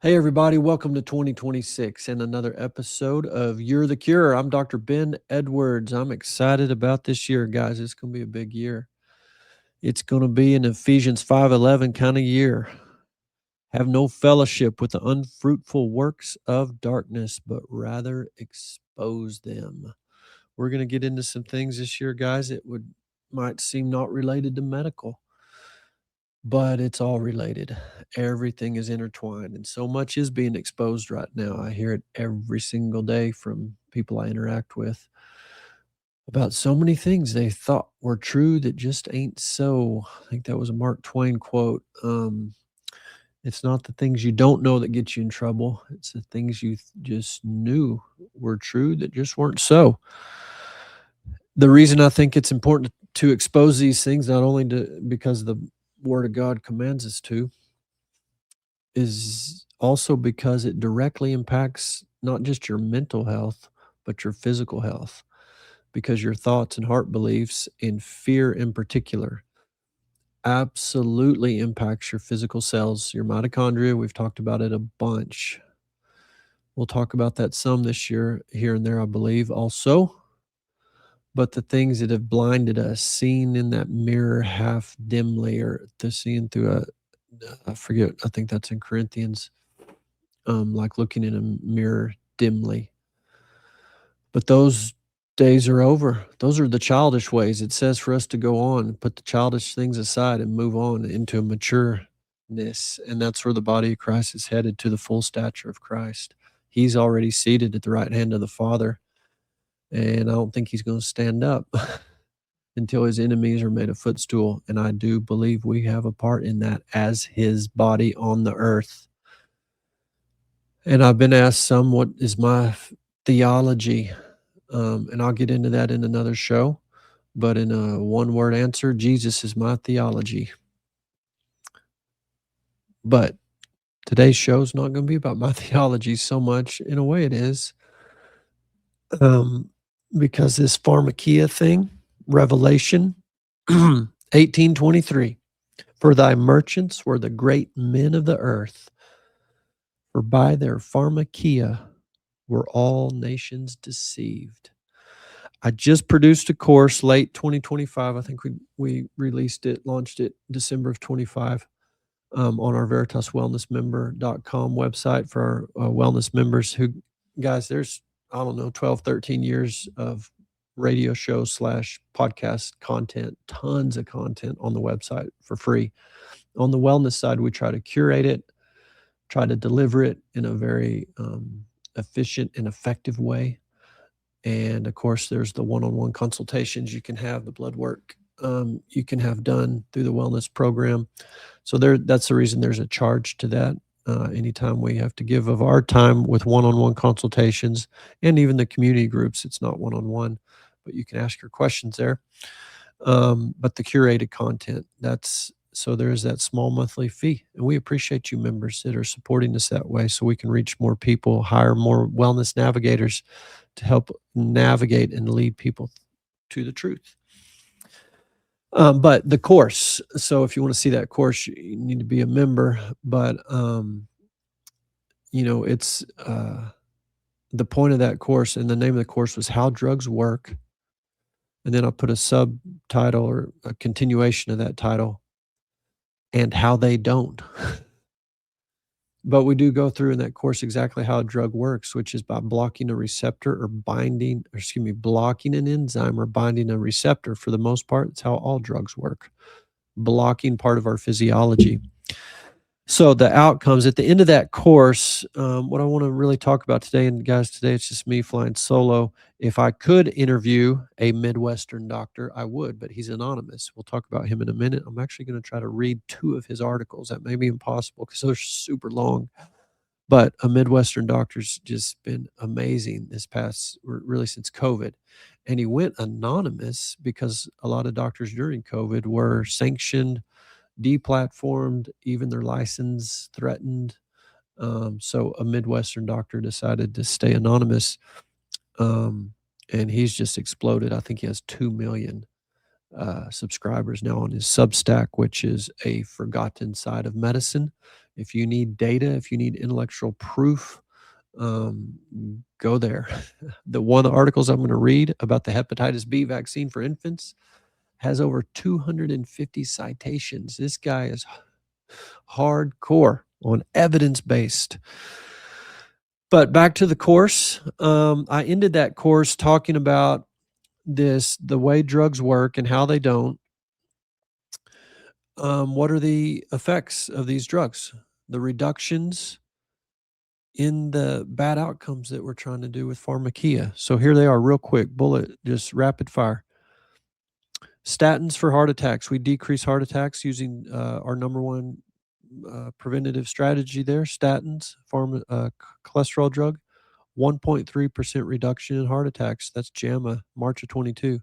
Hey, everybody, welcome to 2026 and another episode of You're the Cure. I'm Dr. Ben Edwards. I'm excited about this year, guys. It's going to be a big year. It's going to be an Ephesians 5:11 kind of year. Have no fellowship with the unfruitful works of darkness, but rather expose them. We're going to get into some things this year, guys. Might seem not related to medical, but it's all related. Everything is intertwined, and so much is being exposed right now. I hear it every single day from people I interact with about so many things they thought were true that just ain't so. I think that was a Mark Twain quote. It's not the things you don't know that get you in trouble. It's the things you just knew were true that just weren't so. The reason I think it's important to expose these things, not only because the Word of God commands us to, is also because it directly impacts not just your mental health, but your physical health. Because your thoughts and heart beliefs, and fear in particular, absolutely impacts your physical cells, your mitochondria. We've talked about it a bunch. We'll talk about that some this year, here and there, I believe, also. But the things that have blinded us, seeing in that mirror half dimly, or to seeing through I forget, I think that's in Corinthians, like looking in a mirror dimly. But those days are over. Those are the childish ways. It says for us to go on, put the childish things aside and move on into matureness. And that's where the body of Christ is headed, to the full stature of Christ. He's already seated at the right hand of the Father. And I don't think he's going to stand up until his enemies are made a footstool. And I do believe we have a part in that as his body on the earth. And I've been asked some, what is my theology? And I'll get into that in another show. But in a one-word answer, Jesus is my theology. But today's show is not going to be about my theology so much. In a way, it is. Because this pharmakia thing, Revelation 18:23, for thy merchants were the great men of the earth, for by their pharmakia were all nations deceived. I just produced a course late 2025. I think we released it, launched it December of 25, on our veritaswellnessmember.com website for our wellness members who, guys, there's, I don't know, 12, 13 years of radio show / podcast content, tons of content on the website for free. On the wellness side, we try to curate it, try to deliver it in a very efficient and effective way. And of course, there's the one-on-one consultations you can have, the blood work you can have done through the wellness program. So that's the reason there's a charge to that. Anytime we have to give of our time with one-on-one consultations, and even the community groups, it's not one-on-one, but you can ask your questions there. But the curated content, so there's that small monthly fee. And we appreciate you members that are supporting us that way, so we can reach more people, hire more wellness navigators to help navigate and lead people to the truth. But the course, so if you want to see that course, you need to be a member. But, it's the point of that course, and the name of the course was How Drugs Work. And then I'll put a subtitle or a continuation of that title, and How They Don't. But we do go through in that course exactly how a drug works, which is by blocking a receptor or blocking an enzyme or binding a receptor. For the most part, it's how all drugs work, blocking part of our physiology. So the outcomes at the end of that course, what I want to really talk about today, and guys, today it's just me flying solo. If I could interview a Midwestern doctor, I would, but he's anonymous. We'll talk about him in a minute. I'm actually going to try to read 2 of his articles. That may be impossible because those are super long. But a Midwestern doctor's just been amazing this past, really since COVID. And he went anonymous because a lot of doctors during COVID were sanctioned, deplatformed, even their license threatened. So a Midwestern doctor decided to stay anonymous. And he's just exploded. I think he has 2 million subscribers now on his Substack, which is a forgotten side of medicine. If you need data, if you need intellectual proof, go there. The one of the articles I'm going to read about the hepatitis B vaccine for infants has over 250 citations. This guy is hardcore on evidence-based. But back to the course. I ended that course talking about the way drugs work and how they don't. What are the effects of these drugs? The reductions in the bad outcomes that we're trying to do with pharmakia. So here they are, real quick, bullet, just rapid fire. Statins for heart attacks. We decrease heart attacks using our number one preventative strategy there, statins, cholesterol drug. 1.3% reduction in heart attacks. That's JAMA, March of 22.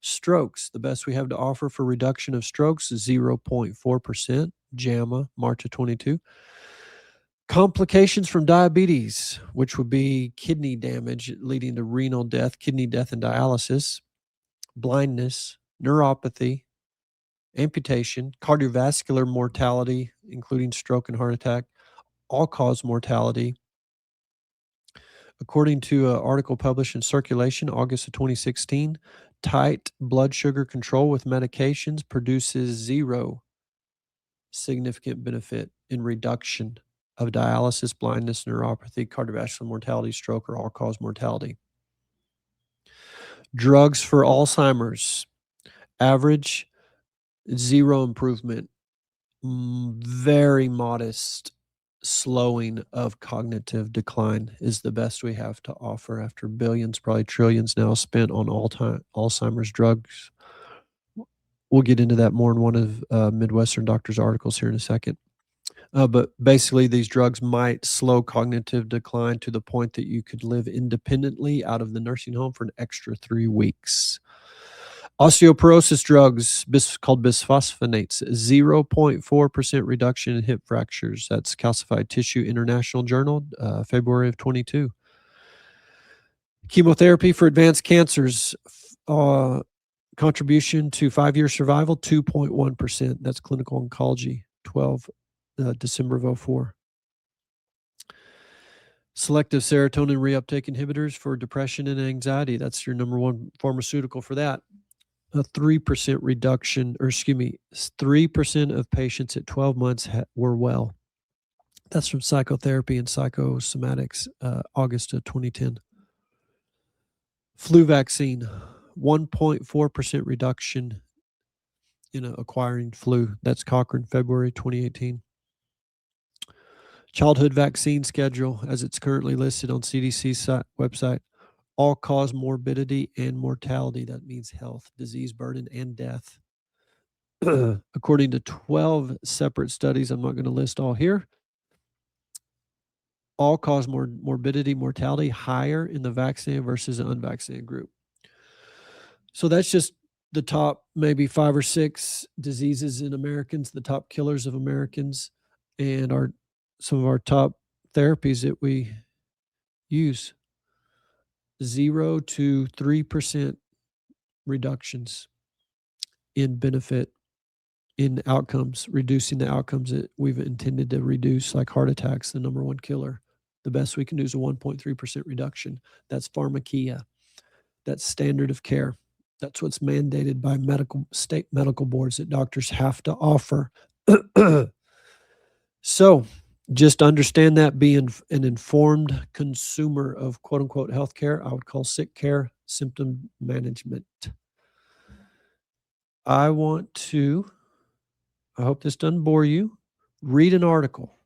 Strokes, the best we have to offer for reduction of strokes is 0.4%, JAMA, March of 22. Complications from diabetes, which would be kidney damage leading to renal death, kidney death and dialysis, blindness, neuropathy, amputation, cardiovascular mortality, including stroke and heart attack, all-cause mortality. According to an article published in Circulation, August of 2016, tight blood sugar control with medications produces zero significant benefit in reduction of dialysis, blindness, neuropathy, cardiovascular mortality, stroke, or all-cause mortality. Drugs for Alzheimer's, average zero improvement, very modest slowing of cognitive decline is the best we have to offer after billions, probably trillions now spent on Alzheimer's drugs. We'll get into that more in one of Midwestern Doctor's articles here in a second. But basically, these drugs might slow cognitive decline to the point that you could live independently out of the nursing home for an extra 3 weeks. Osteoporosis drugs, called bisphosphonates, 0.4% reduction in hip fractures. That's Calcified Tissue International Journal, February of 22. Chemotherapy for advanced cancers, contribution to 5-year survival, 2.1%. That's Clinical Oncology, December of 04. Selective serotonin reuptake inhibitors for depression and anxiety. That's your number one pharmaceutical for that. A 3% reduction, 3% of patients at 12 months were well. That's from Psychotherapy and Psychosomatics, August of 2010. Flu vaccine, 1.4% reduction in acquiring flu. That's Cochrane, February 2018. Childhood vaccine schedule, as it's currently listed on CDC's website. All-cause morbidity and mortality. That means health, disease burden, and death. According to 12 separate studies, I'm not going to list all here, all-cause morbidity, mortality higher in the vaccinated versus the unvaccinated group. So that's just the top maybe 5 or 6 diseases in Americans, the top killers of Americans, and some of our top therapies that we use. 0 to 3% reductions in benefit in outcomes, reducing the outcomes that we've intended to reduce, like heart attacks, the number one killer. The best we can do is a 1.3% reduction. That's pharmakia. That's standard of care. That's what's mandated by state medical boards that doctors have to offer. So just understand that, being an informed consumer of quote unquote healthcare, I would call sick care symptom management. I hope this doesn't bore you. Read an article.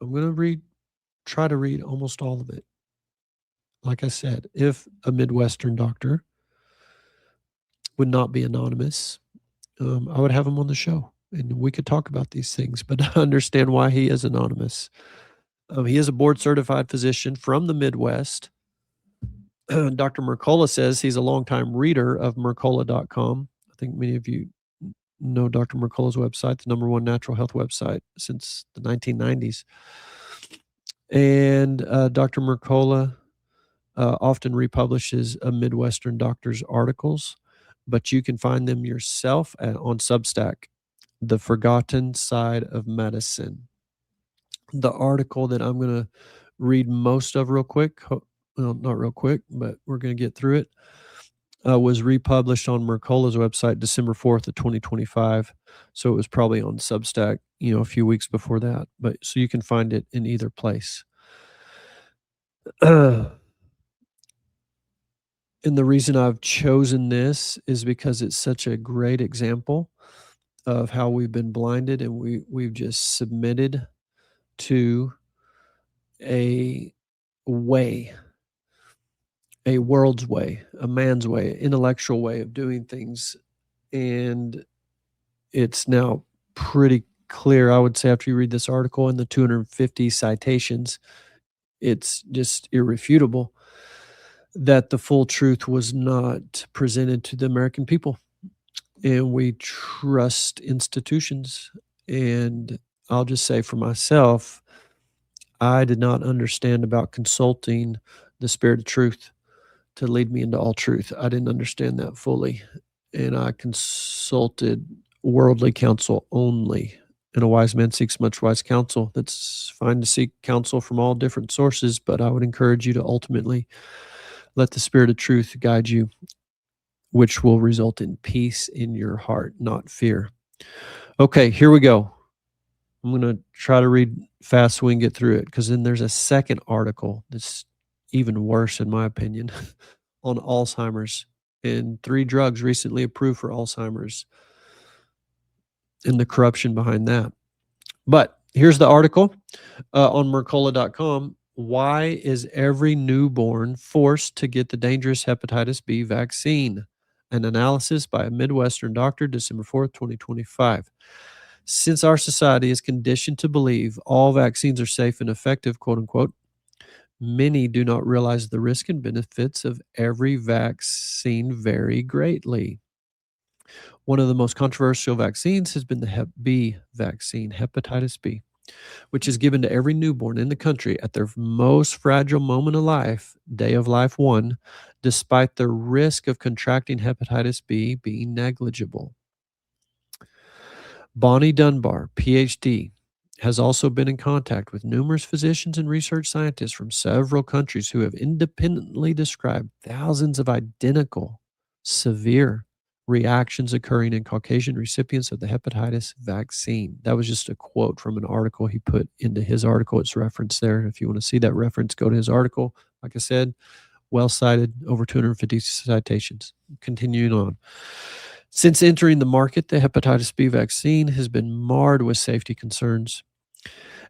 I'm going to try to read almost all of it. Like I said, if a Midwestern doctor would not be anonymous, I would have him on the show and we could talk about these things, but I understand why he is anonymous. He is a board-certified physician from the Midwest. Dr. Mercola says he's a longtime reader of Mercola.com. I think many of you know Dr. Mercola's website, the number one natural health website since the 1990s. And Dr. Mercola often republishes a Midwestern doctor's articles, but you can find them yourself on Substack. The Forgotten Side of Medicine. The article that I'm going to read most of real quick, well, not real quick, but we're going to get through it, was republished on Mercola's website December 4th of 2025. So it was probably on Substack, a few weeks before that. But so you can find it in either place. And the reason I've chosen this is because it's such a great example of how we've been blinded and we've just submitted to a way, a world's way, a man's way, intellectual way of doing things. And it's now pretty clear, I would say, after you read this article and the 250 citations, it's just irrefutable that the full truth was not presented to the American people. And we trust institutions. And I'll just say for myself, I did not understand about consulting the Spirit of truth to lead me into all truth. I didn't understand that fully. And I consulted worldly counsel only. And a wise man seeks much wise counsel. That's fine to seek counsel from all different sources, but I would encourage you to ultimately let the Spirit of truth guide you, which will result in peace in your heart, not fear. Okay, here we go. I'm going to try to read fast so we can get through it, because then there's a second article that's even worse, in my opinion, on Alzheimer's and 3 drugs recently approved for Alzheimer's and the corruption behind that. But here's the article on Mercola.com. Why is every newborn forced to get the dangerous hepatitis B vaccine? An analysis by a Midwestern doctor, December 4th, 2025. Since our society is conditioned to believe all vaccines are safe and effective, quote unquote, many do not realize the risk and benefits of every vaccine vary greatly. One of the most controversial vaccines has been the Hep B vaccine, hepatitis B, which is given to every newborn in the country at their most fragile moment of life, day of life 1, despite the risk of contracting hepatitis B being negligible. Bonnie Dunbar, PhD, has also been in contact with numerous physicians and research scientists from several countries who have independently described thousands of identical, severe reactions occurring in Caucasian recipients of the hepatitis vaccine. That was just a quote from an article he put into his article. It's referenced there. If you want to see that reference, go to his article. Like I said, well cited, over 250 citations. Continuing on. Since entering the market, the hepatitis B vaccine has been marred with safety concerns.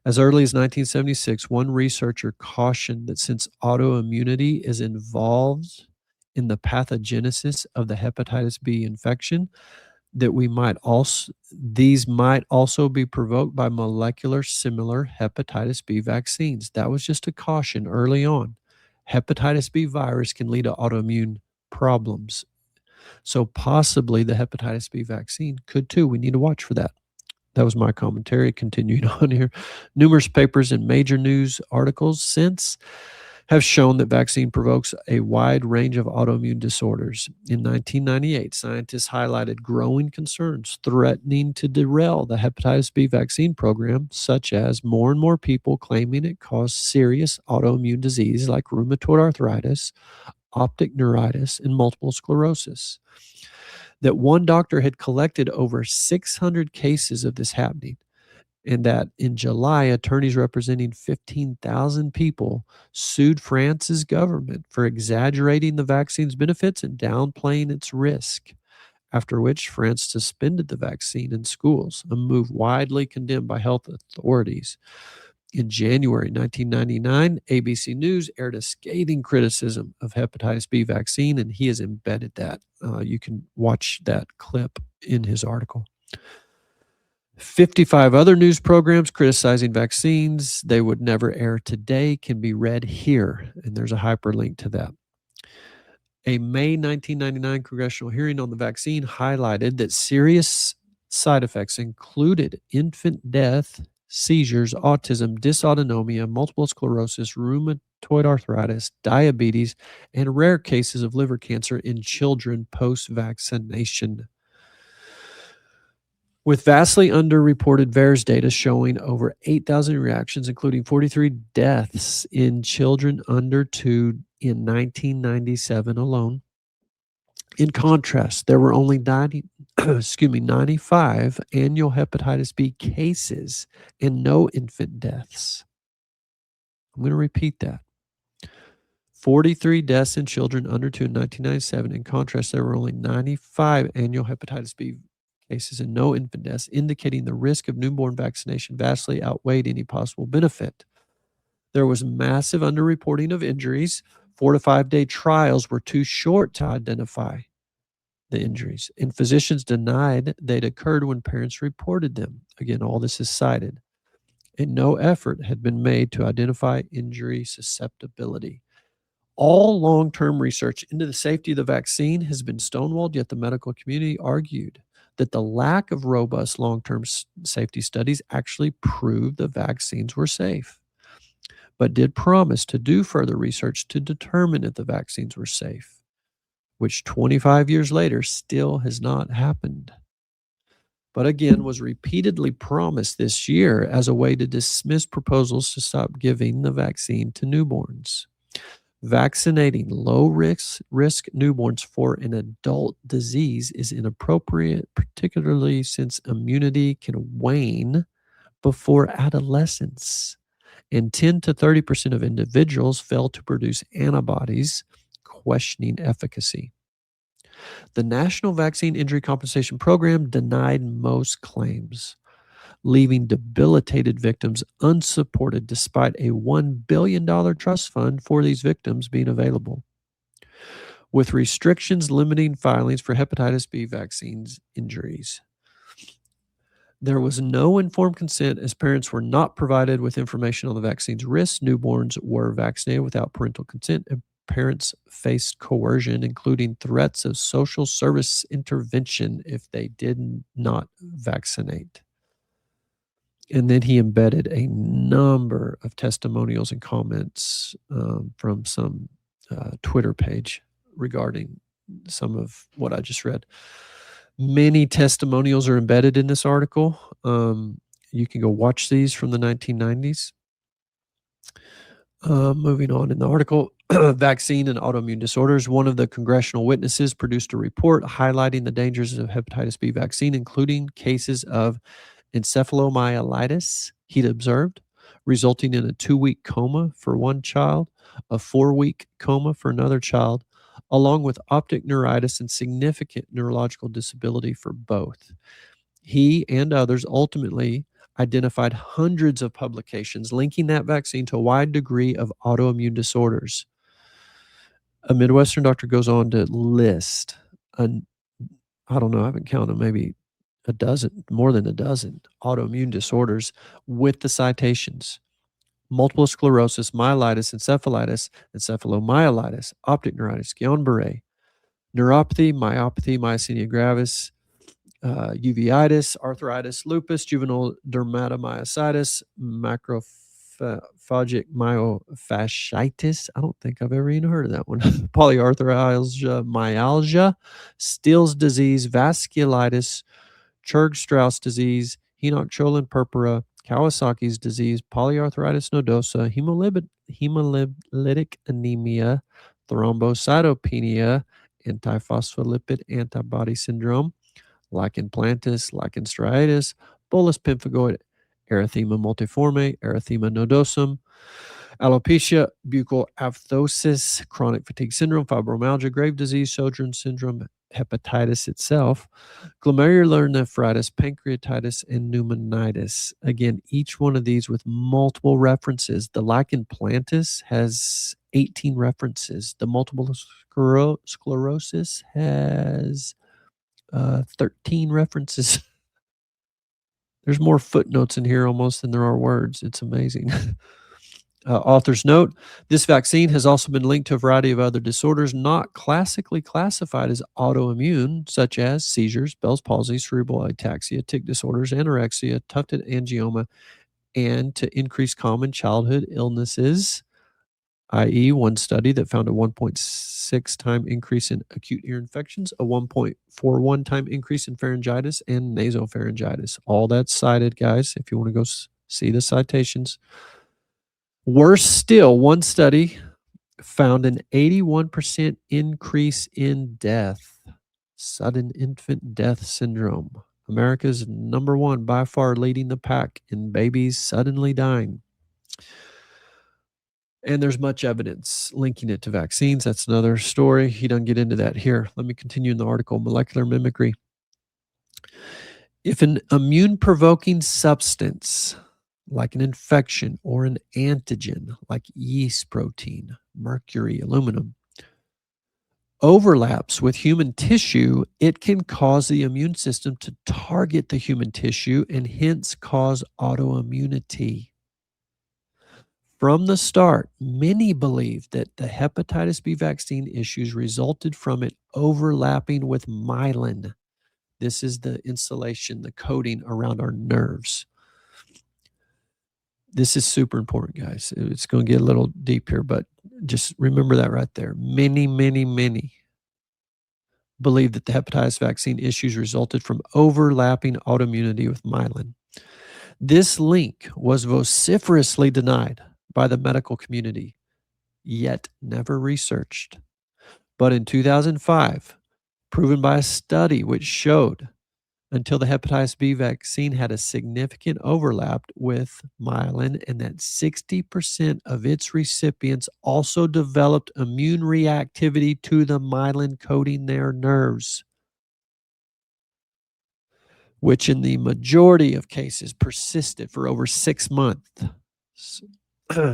As early as 1976, one researcher cautioned that since autoimmunity is involved in the pathogenesis of the hepatitis B infection, that these might also be provoked by molecular similar hepatitis B vaccines. That was just a caution early on. Hepatitis B virus can lead to autoimmune problems. So possibly the hepatitis B vaccine could too. We need to watch for that. That was my commentary. Continuing on here. Numerous papers and major news articles since have shown that vaccine provokes a wide range of autoimmune disorders. In 1998, scientists highlighted growing concerns threatening to derail the hepatitis B vaccine program, such as more and more people claiming it caused serious autoimmune disease like rheumatoid arthritis, optic neuritis, and multiple sclerosis. That one doctor had collected over 600 cases of this happening, and that in July, attorneys representing 15,000 people sued France's government for exaggerating the vaccine's benefits and downplaying its risk, after which France suspended the vaccine in schools, a move widely condemned by health authorities. In January 1999, ABC News aired a scathing criticism of hepatitis B vaccine, and he has embedded that. You can watch that clip in his article. 55 other news programs criticizing vaccines they would never air today can be read here, and there's a hyperlink to that. A May 1999 congressional hearing on the vaccine highlighted that serious side effects included infant death, seizures, autism, dysautonomia, multiple sclerosis, rheumatoid arthritis, diabetes, and rare cases of liver cancer in children post-vaccination. With vastly underreported VAERS data showing over 8,000 reactions, including 43 deaths in children under 2 in 1997 alone. In contrast, there were only 95 annual hepatitis B cases and no infant deaths. I'm going to repeat that. 43 deaths in children under 2 in 1997. In contrast, there were only 95 annual hepatitis B cases and no infant deaths, indicating the risk of newborn vaccination vastly outweighed any possible benefit. There was massive underreporting of injuries. 4 to 5 day trials were too short to identify the injuries, and physicians denied they'd occurred when parents reported them. Again, all this is cited. And no effort had been made to identify injury susceptibility. All long-term research into the safety of the vaccine has been stonewalled, yet the medical community argued that the lack of robust long-term safety studies actually proved the vaccines were safe, but did promise to do further research to determine if the vaccines were safe, which 25 years later still has not happened, but again was repeatedly promised this year as a way to dismiss proposals to stop giving the vaccine to newborns. Vaccinating low-risk newborns for an adult disease is inappropriate, particularly since immunity can wane before adolescence, and 10 to 30% of individuals fail to produce antibodies, questioning efficacy. The National Vaccine Injury Compensation Program denied most claims, leaving debilitated victims unsupported despite a $1 billion trust fund for these victims being available. With restrictions limiting filings for hepatitis B vaccines injuries, there was no informed consent as parents were not provided with information on the vaccine's risks. Newborns were vaccinated without parental consent, and parents faced coercion, including threats of social service intervention if they did not vaccinate. And then he embedded a number of testimonials and comments from some Twitter page regarding some of what I just read. Many testimonials are embedded in this article. You can go watch these from the 1990s. Moving on in the article, vaccine and autoimmune disorders. One of the congressional witnesses produced a report highlighting the dangers of hepatitis B vaccine, including cases of encephalomyelitis, he'd observed, resulting in a 2-week coma for one child, a 4-week coma for another child, along with optic neuritis and significant neurological disability for both. He and others ultimately identified hundreds of publications linking that vaccine to a wide degree of autoimmune disorders. A Midwestern doctor goes on to list, I don't know, I haven't counted, maybe a dozen, more than a dozen autoimmune disorders with the citations: multiple sclerosis, myelitis, encephalitis, encephalomyelitis, optic neuritis, Guillain-Barré, neuropathy, myopathy, myasthenia gravis, uveitis, arthritis, lupus, juvenile dermatomyositis, macrophagic myofasciitis. I don't think I've ever even heard of that one. Polyarthralgia, myalgia, Still's disease, vasculitis, Churg-Strauss disease, Henoch-Cholin purpura, Kawasaki's disease, polyarthritis nodosa, hemolytic anemia, thrombocytopenia, antiphospholipid antibody syndrome, lichen planus, lichen striatus, bullous pemphigoid, erythema multiforme, erythema nodosum, alopecia, buccal aphthosis, chronic fatigue syndrome, fibromyalgia, Graves' disease, Sjögren's syndrome, hepatitis itself, glomerular nephritis, pancreatitis, and pneumonitis. Again, each one of these with multiple references. The lichen planus has 18 references. The multiple sclerosis has 13 references. There's more footnotes in here almost than there are words. It's amazing. Author's note: this vaccine has also been linked to a variety of other disorders not classically classified as autoimmune, such as seizures, Bell's palsy, cerebral ataxia, tic disorders, anorexia, tufted angioma, and to increase common childhood illnesses i.e., one study that found a 1.6 time increase in acute ear infections, a 1.41 time increase in pharyngitis and nasopharyngitis. All that's cited, guys, if you want to go see the citations. Worse still, one study found an 81% increase in death, sudden infant death syndrome. America's number one, by far leading the pack in babies suddenly dying. And there's much evidence linking it to vaccines. That's another story. He doesn't get into that here. Let me continue in the article. Molecular mimicry. If an immune provoking substance, like an infection or an antigen, like yeast protein, mercury, aluminum, overlaps with human tissue, it can cause the immune system to target the human tissue and hence cause autoimmunity. From the start, many believed that the hepatitis B vaccine issues resulted from it overlapping with myelin. This is the insulation, the coating around our nerves. This is super important, guys. It's going to get a little deep here, but just remember that right there. Many believed that the hepatitis vaccine issues resulted from overlapping autoimmunity with myelin. This link was vociferously denied by the medical community, yet never researched. But in 2005, proven by a study which showed until the hepatitis B vaccine had a significant overlap with myelin, and that 60% of its recipients also developed immune reactivity to the myelin coating their nerves, which in the majority of cases persisted for over 6 months.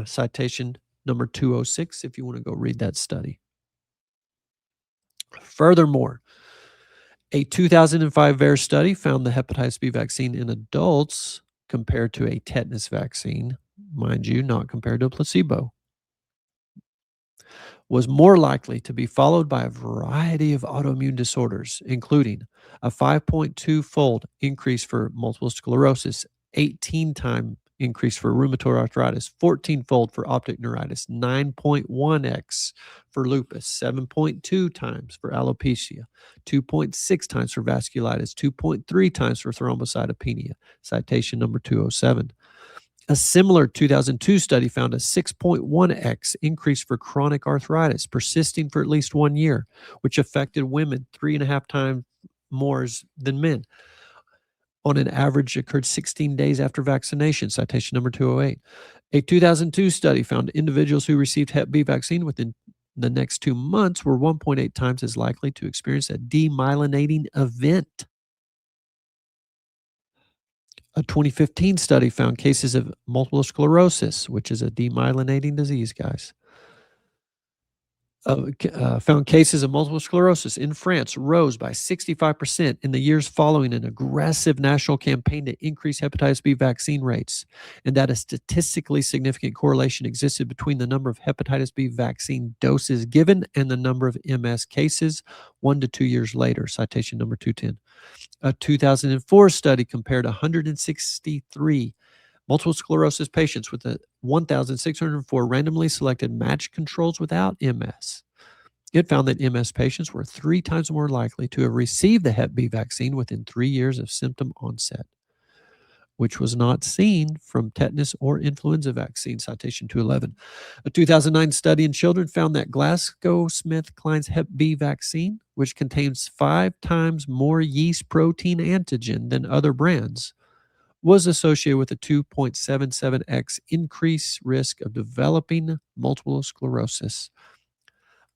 Citation number 206, if you want to go read that study. Furthermore, a 2005 VAERS study found the hepatitis B vaccine in adults compared to a tetanus vaccine, mind you, not compared to a placebo, was more likely to be followed by a variety of autoimmune disorders, including a 5.2-fold increase for multiple sclerosis, 18-time increase for rheumatoid arthritis, 14-fold for optic neuritis, 9.1x for lupus, 7.2 times for alopecia, 2.6 times for vasculitis, 2.3 times for thrombocytopenia. Citation number 207. A similar 2002 study found a 6.1x increase for chronic arthritis persisting for at least 1 year, which affected women 3.5 times more than men. On an average, occurred 16 days after vaccination. Citation number 208. A 2002 study found individuals who received Hep B vaccine within the next 2 months were 1.8 times as likely to experience a demyelinating event. A 2015 study found cases of multiple sclerosis, which is a demyelinating disease, guys. Found cases of multiple sclerosis in France rose by 65% in the years following an aggressive national campaign to increase hepatitis B vaccine rates, and that a statistically significant correlation existed between the number of hepatitis B vaccine doses given and the number of MS cases 1 to 2 years later. Citation number 210. A 2004 study compared 163 multiple sclerosis patients with 1,604 randomly selected matched controls without MS. It found that MS patients were 3 times more likely to have received the Hep B vaccine within 3 years of symptom onset, which was not seen from tetanus or influenza vaccine. Citation 211. A 2009 study in children found that GlaxoSmithKline's Hep B vaccine, which contains 5 times more yeast protein antigen than other brands, was associated with a 2.77x increased risk of developing multiple sclerosis.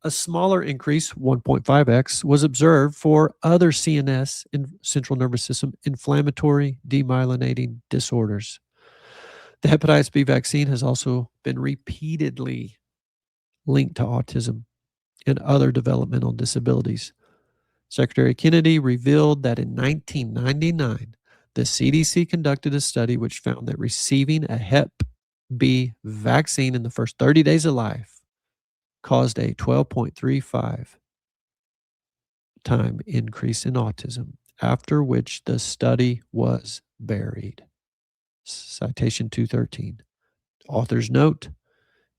A smaller increase, 1.5x, was observed for other CNS and central nervous system inflammatory demyelinating disorders. The hepatitis B vaccine has also been repeatedly linked to autism and other developmental disabilities. Secretary Kennedy revealed that in 1999, the CDC conducted a study which found that receiving a Hep B vaccine in the first 30 days of life caused a 12.35 time increase in autism, after which the study was buried. Citation 213. Author's note: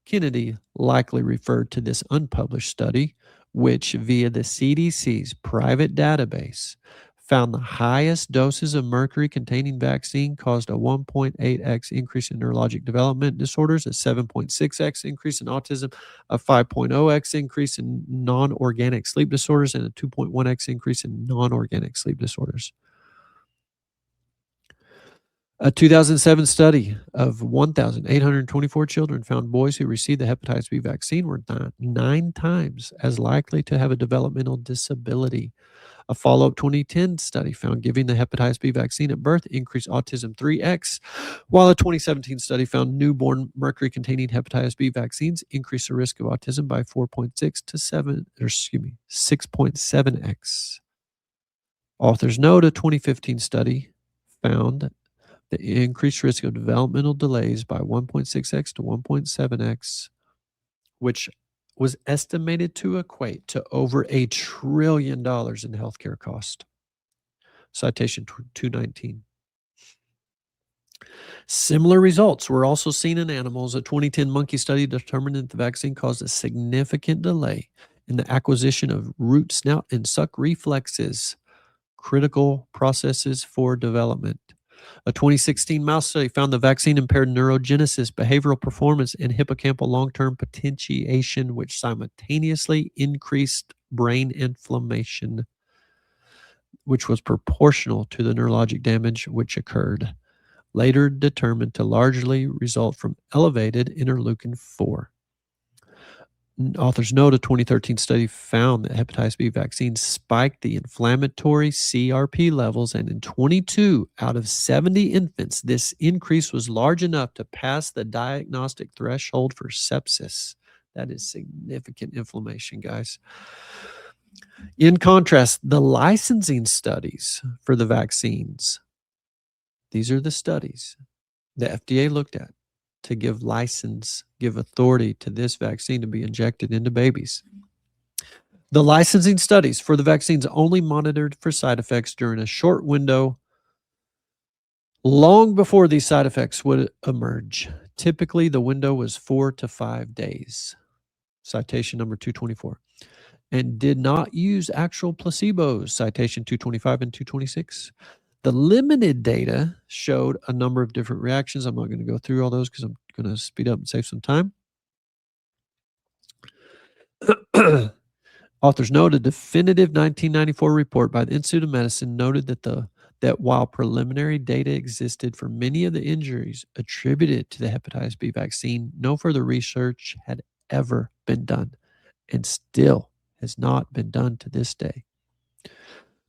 Kennedy likely referred to this unpublished study, which, via the CDC's private database, found the highest doses of mercury containing vaccine caused a 1.8x increase in neurologic development disorders, a 7.6x increase in autism, a 5.0x increase in non-organic sleep disorders, and a 2.1x increase in non-organic sleep disorders. A 2007 study of 1,824 children found boys who received the hepatitis B vaccine were nine times as likely to have a developmental disability. A follow-up 2010 study found giving the hepatitis B vaccine at birth increased autism 3x, while a 2017 study found newborn mercury-containing hepatitis B vaccines increased the risk of autism by 6.7x. Authors note a 2015 study found the increased risk of developmental delays by 1.6x to 1.7x, which was estimated to equate to over $1 trillion in healthcare cost. Citation 219. Similar results were also seen in animals. A 2010 monkey study determined that the vaccine caused a significant delay in the acquisition of root, snout, and suck reflexes, critical processes for development. A 2016 mouse study found the vaccine impaired neurogenesis, behavioral performance, and hippocampal long-term potentiation, which simultaneously increased brain inflammation, which was proportional to the neurologic damage which occurred, later determined to largely result from elevated interleukin-4. Authors note a 2013 study found that hepatitis B vaccine spiked the inflammatory CRP levels, and in 22 out of 70 infants, this increase was large enough to pass the diagnostic threshold for sepsis. That is significant inflammation, guys. In contrast, the licensing studies for the vaccines, these are the studies the FDA looked at to give authority to this vaccine to be injected into babies. The licensing studies for the vaccines only monitored for side effects during a short window long before these side effects would emerge. Typically, the window was 4 to 5 days. Citation number 224. And did not use actual placebos. Citation 225 and 226. The limited data showed a number of different reactions. I'm not going to go through all those because I'm going to speed up and save some time. Authors note a definitive 1994 report by the Institute of Medicine noted that while preliminary data existed for many of the injuries attributed to the hepatitis B vaccine, no further research had ever been done and still has not been done to this day.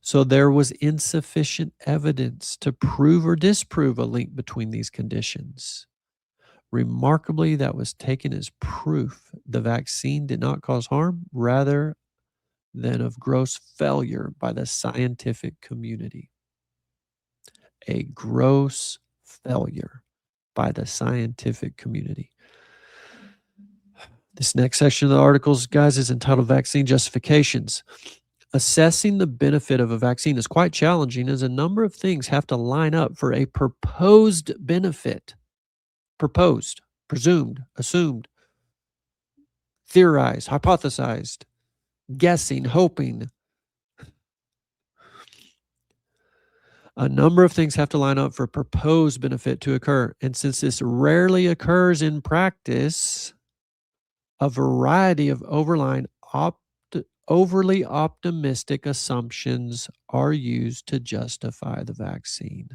So there was insufficient evidence to prove or disprove a link between these conditions. Remarkably, that was taken as proof the vaccine did not cause harm, rather than of gross failure by the scientific community. A gross failure by the scientific community. This next section of the articles, guys, is entitled Vaccine Justifications. Assessing the benefit of a vaccine is quite challenging, as a number of things have to line up for a proposed benefit. Proposed, presumed, assumed, theorized, hypothesized, guessing, hoping. A number of things have to line up for proposed benefit to occur. And since this rarely occurs in practice, a variety of overly optimistic assumptions are used to justify the vaccine,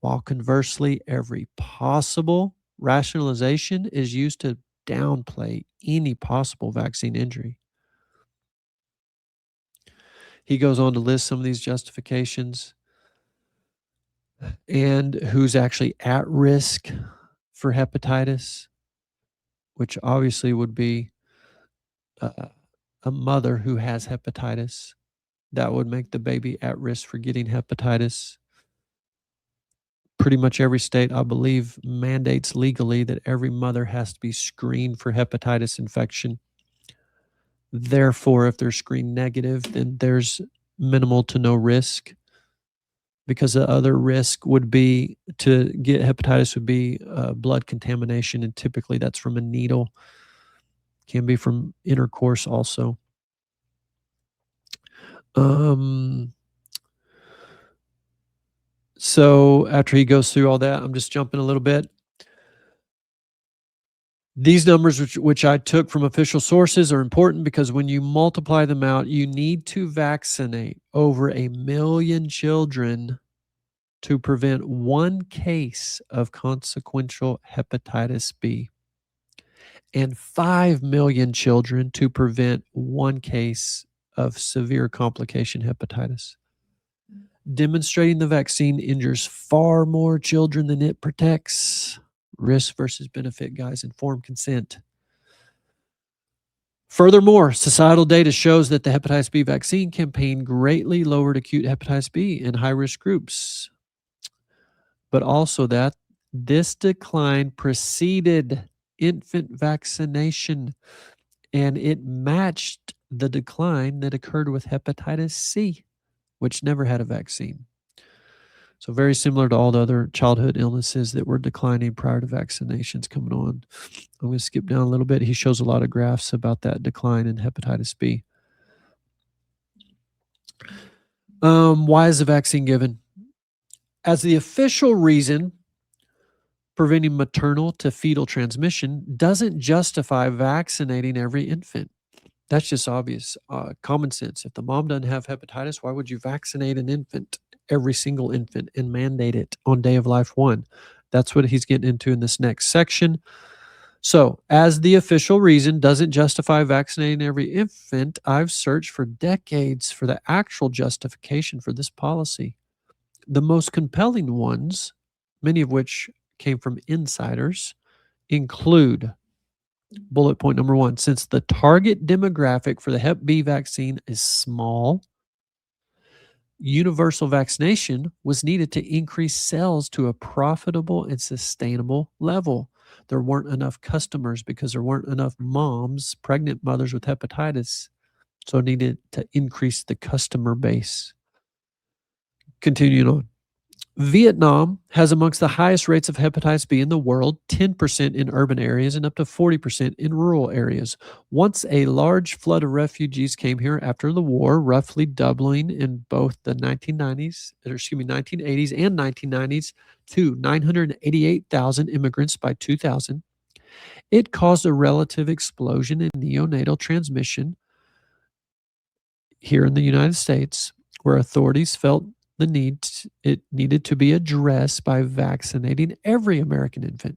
while conversely, every possible rationalization is used to downplay any possible vaccine injury. He goes on to list some of these justifications and who's actually at risk for hepatitis, which obviously would be a mother who has hepatitis. That would make the baby at risk for getting hepatitis. Pretty much every state, I believe, mandates legally that every mother has to be screened for hepatitis infection. Therefore, if they're screened negative, then there's minimal to no risk. because the other risk would be to get hepatitis would be blood contamination, and typically that's from a needle. Can be from intercourse also. So after he goes through all that, I'm just jumping a little bit. These numbers, which I took from official sources, are important because when you multiply them out, you need to vaccinate over 1 million children to prevent one case of consequential hepatitis B and 5 million children to prevent one case of severe complication hepatitis. Demonstrating the vaccine injures far more children than it protects. Risk versus benefit, guys. Informed consent. Furthermore, societal data shows that the hepatitis B vaccine campaign greatly lowered acute hepatitis B in high-risk groups, but also that this decline preceded infant vaccination, and it matched the decline that occurred with hepatitis C, which never had a vaccine. So very similar to all the other childhood illnesses that were declining prior to vaccinations coming on. I'm going to skip down a little bit. He shows a lot of graphs about that decline in hepatitis B. Why is the vaccine given? As the official reason, preventing maternal to fetal transmission doesn't justify vaccinating every infant. That's just obvious, common sense. If the mom doesn't have hepatitis, why would you vaccinate an infant, every single infant, and mandate it on day of life 1? That's what he's getting into in this next section. So, as the official reason doesn't justify vaccinating every infant, I've searched for decades for the actual justification for this policy. The most compelling ones, many of which came from insiders, include bullet point number 1. Since the target demographic for the Hep B vaccine is small, universal vaccination was needed to increase sales to a profitable and sustainable level. There weren't enough customers because there weren't enough moms, pregnant mothers with hepatitis, so it needed to increase the customer base. Continuing on. Vietnam has amongst the highest rates of hepatitis B in the world, 10% in urban areas and up to 40% in rural areas. Once a large flood of refugees came here after the war, roughly doubling in both the 1980s and 1990s to 988,000 immigrants by 2000. It caused a relative explosion in neonatal transmission here in the United States, where authorities felt it needed to be addressed by vaccinating every American infant.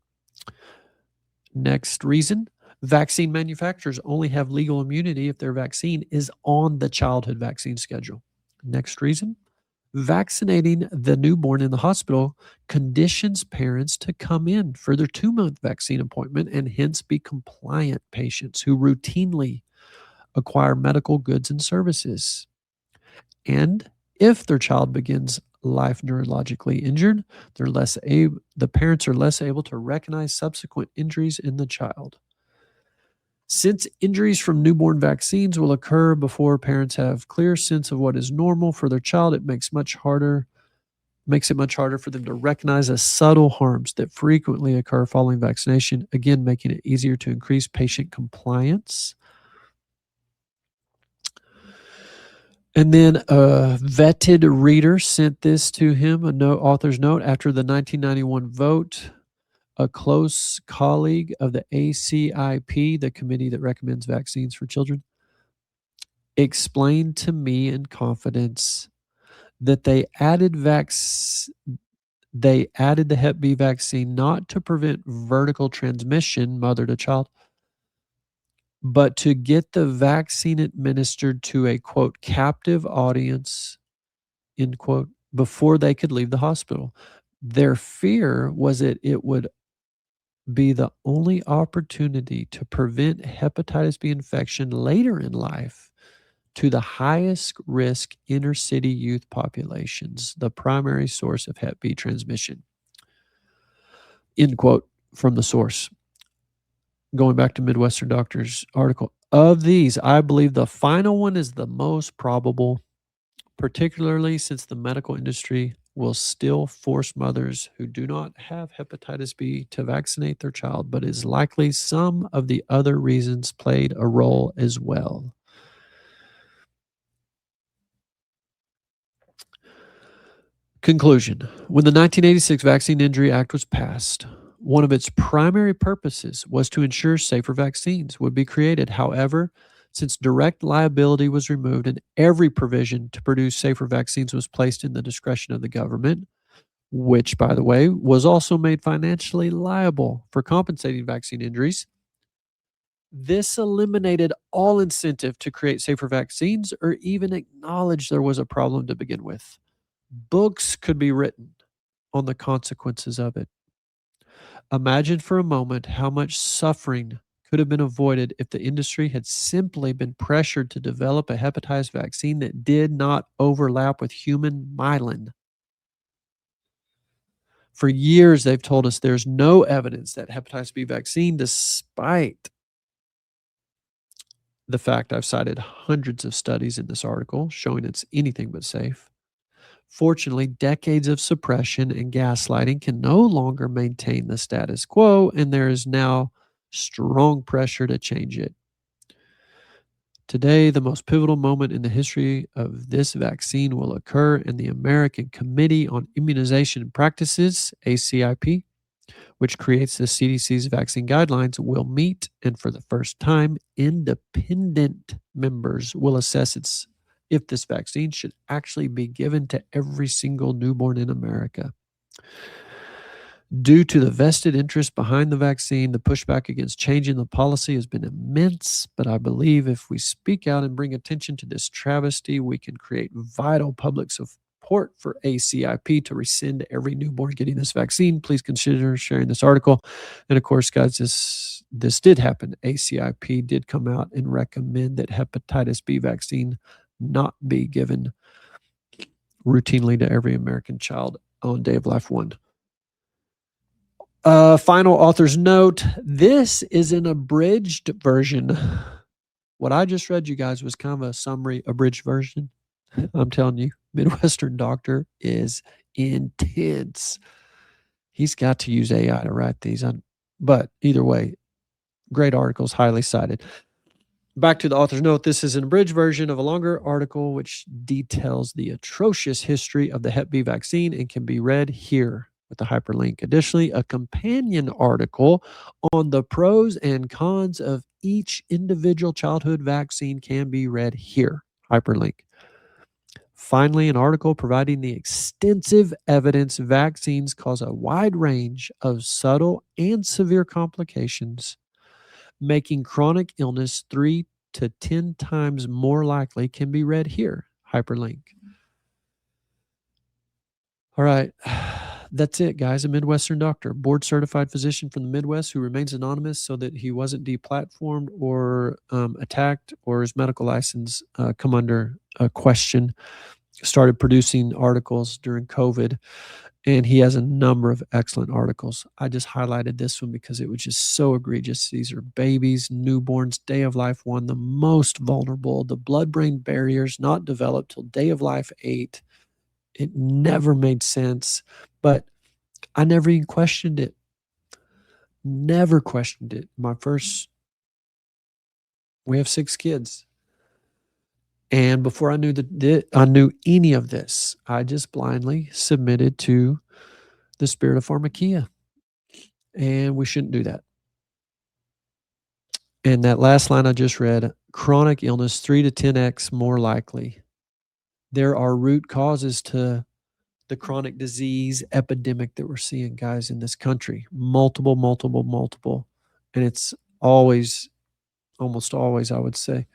Next reason, vaccine manufacturers only have legal immunity if their vaccine is on the childhood vaccine schedule. Next reason, vaccinating the newborn in the hospital conditions parents to come in for their 2-month vaccine appointment and hence be compliant patients who routinely acquire medical goods and services. And if their child begins life neurologically injured, the parents are less able to recognize subsequent injuries in the child. Since injuries from newborn vaccines will occur before parents have clear sense of what is normal for their child, it makes it much harder for them to recognize the subtle harms that frequently occur following vaccination, again, making it easier to increase patient compliance. And then a vetted reader sent this to him, author's note, after the 1991 vote. A close colleague of the ACIP, the committee that recommends vaccines for children, explained to me in confidence that they added the Hep B vaccine not to prevent vertical transmission, mother to child, but to get the vaccine administered to a, quote, captive audience, end quote, before they could leave the hospital. Their fear was that it would be the only opportunity to prevent hepatitis B infection later in life to the highest risk inner city youth populations, the primary source of Hep B transmission. End quote from the source. Going back to Midwestern Doctor's article, of these, I believe the final one is the most probable, particularly since the medical industry will still force mothers who do not have hepatitis B to vaccinate their child, but it is likely some of the other reasons played a role as well. Conclusion. When the 1986 Vaccine Injury Act was passed, one of its primary purposes was to ensure safer vaccines would be created. However, since direct liability was removed and every provision to produce safer vaccines was placed in the discretion of the government, which, by the way, was also made financially liable for compensating vaccine injuries, this eliminated all incentive to create safer vaccines or even acknowledge there was a problem to begin with. Books could be written on the consequences of it. Imagine for a moment how much suffering could have been avoided if the industry had simply been pressured to develop a hepatitis vaccine that did not overlap with human myelin. For years, they've told us there's no evidence that hepatitis B vaccine, despite the fact I've cited hundreds of studies in this article showing it's anything but safe. Fortunately, decades of suppression and gaslighting can no longer maintain the status quo, and there is now strong pressure to change it. Today, the most pivotal moment in the history of this vaccine will occur, and the American Committee on Immunization Practices, ACIP, which creates the CDC's vaccine guidelines, will meet, and for the first time, independent members will assess if this vaccine should actually be given to every single newborn in America. Due to the vested interest behind the vaccine, the pushback against changing the policy has been immense, but I believe if we speak out and bring attention to this travesty, we can create vital public support for ACIP to rescind every newborn getting this vaccine. Please consider sharing this article. And of course, guys, this did happen. ACIP did come out and recommend that hepatitis B vaccine not be given routinely to every American child on day of life 1. Final author's note. This is an abridged version. What I just read you guys was kind of a summary, abridged version. I'm telling you, Midwestern Doctor is intense. He's got to use AI to write these. But either way, great articles, highly cited. Back to the author's note. This is an abridged version of a longer article which details the atrocious history of the Hep B vaccine and can be read here with the hyperlink. Additionally, a companion article on the pros and cons of each individual childhood vaccine can be read here. Hyperlink. Finally, an article providing the extensive evidence vaccines cause a wide range of subtle and severe complications, making chronic illness 3 to 10 times more likely, can be read here. Hyperlink. All right. That's it, guys. A Midwestern doctor, board certified physician from the Midwest who remains anonymous so that he wasn't deplatformed or attacked or his medical license come under question. Started producing articles during COVID, and he has a number of excellent articles. I just highlighted this one because it was just so egregious. These are babies, newborns, day of life 1, the most vulnerable, the blood-brain barriers not developed till day of life 8. It never made sense, but I never even questioned it. Never questioned it. We have 6 kids. And before I knew I knew any of this, I just blindly submitted to the spirit of pharmakia. And we shouldn't do that. And that last line I just read, chronic illness 3 to 10x more likely. There are root causes to the chronic disease epidemic that we're seeing, guys, in this country. Multiple. And it's almost always, I would say,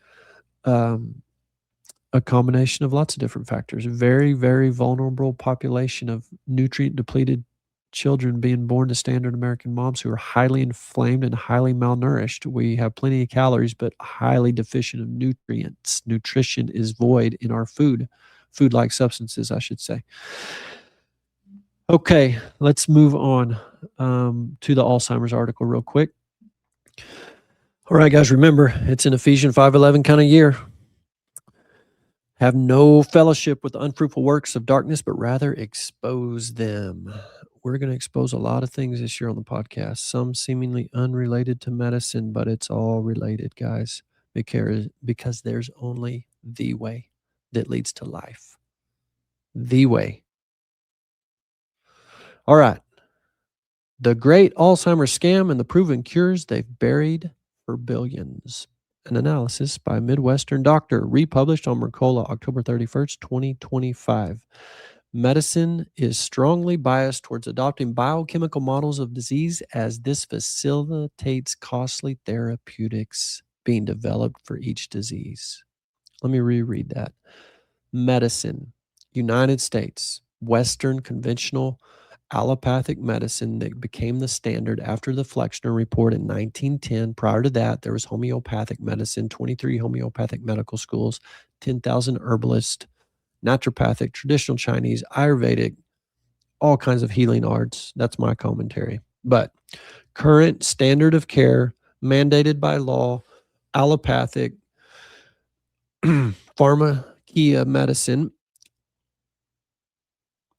a combination of lots of different factors. Very, very vulnerable population of nutrient-depleted children being born to standard American moms who are highly inflamed and highly malnourished. We have plenty of calories, but highly deficient of nutrients. Nutrition is void in our food-like substances, I should say. Okay, let's move on to the Alzheimer's article real quick. All right, guys, remember, it's an Ephesians 5:11 kind of year. Have no fellowship with the unfruitful works of darkness, but rather expose them. We're going to expose a lot of things this year on the podcast, some seemingly unrelated to medicine, but it's all related, guys, because there's only the way that leads to life. The way. All right. The great Alzheimer's scam and the proven cures they've buried for billions. An analysis by a Midwestern doctor, republished on Mercola October 31st, 2025. Medicine is strongly biased towards adopting biochemical models of disease as this facilitates costly therapeutics being developed for each disease. Let me reread that. Medicine, United States, Western conventional allopathic medicine that became the standard after the Flexner Report in 1910. Prior to that, there was homeopathic medicine, 23 homeopathic medical schools, 10,000 herbalists, naturopathic, traditional Chinese, Ayurvedic, all kinds of healing arts. That's my commentary. But current standard of care, mandated by law, allopathic, pharmakia medicine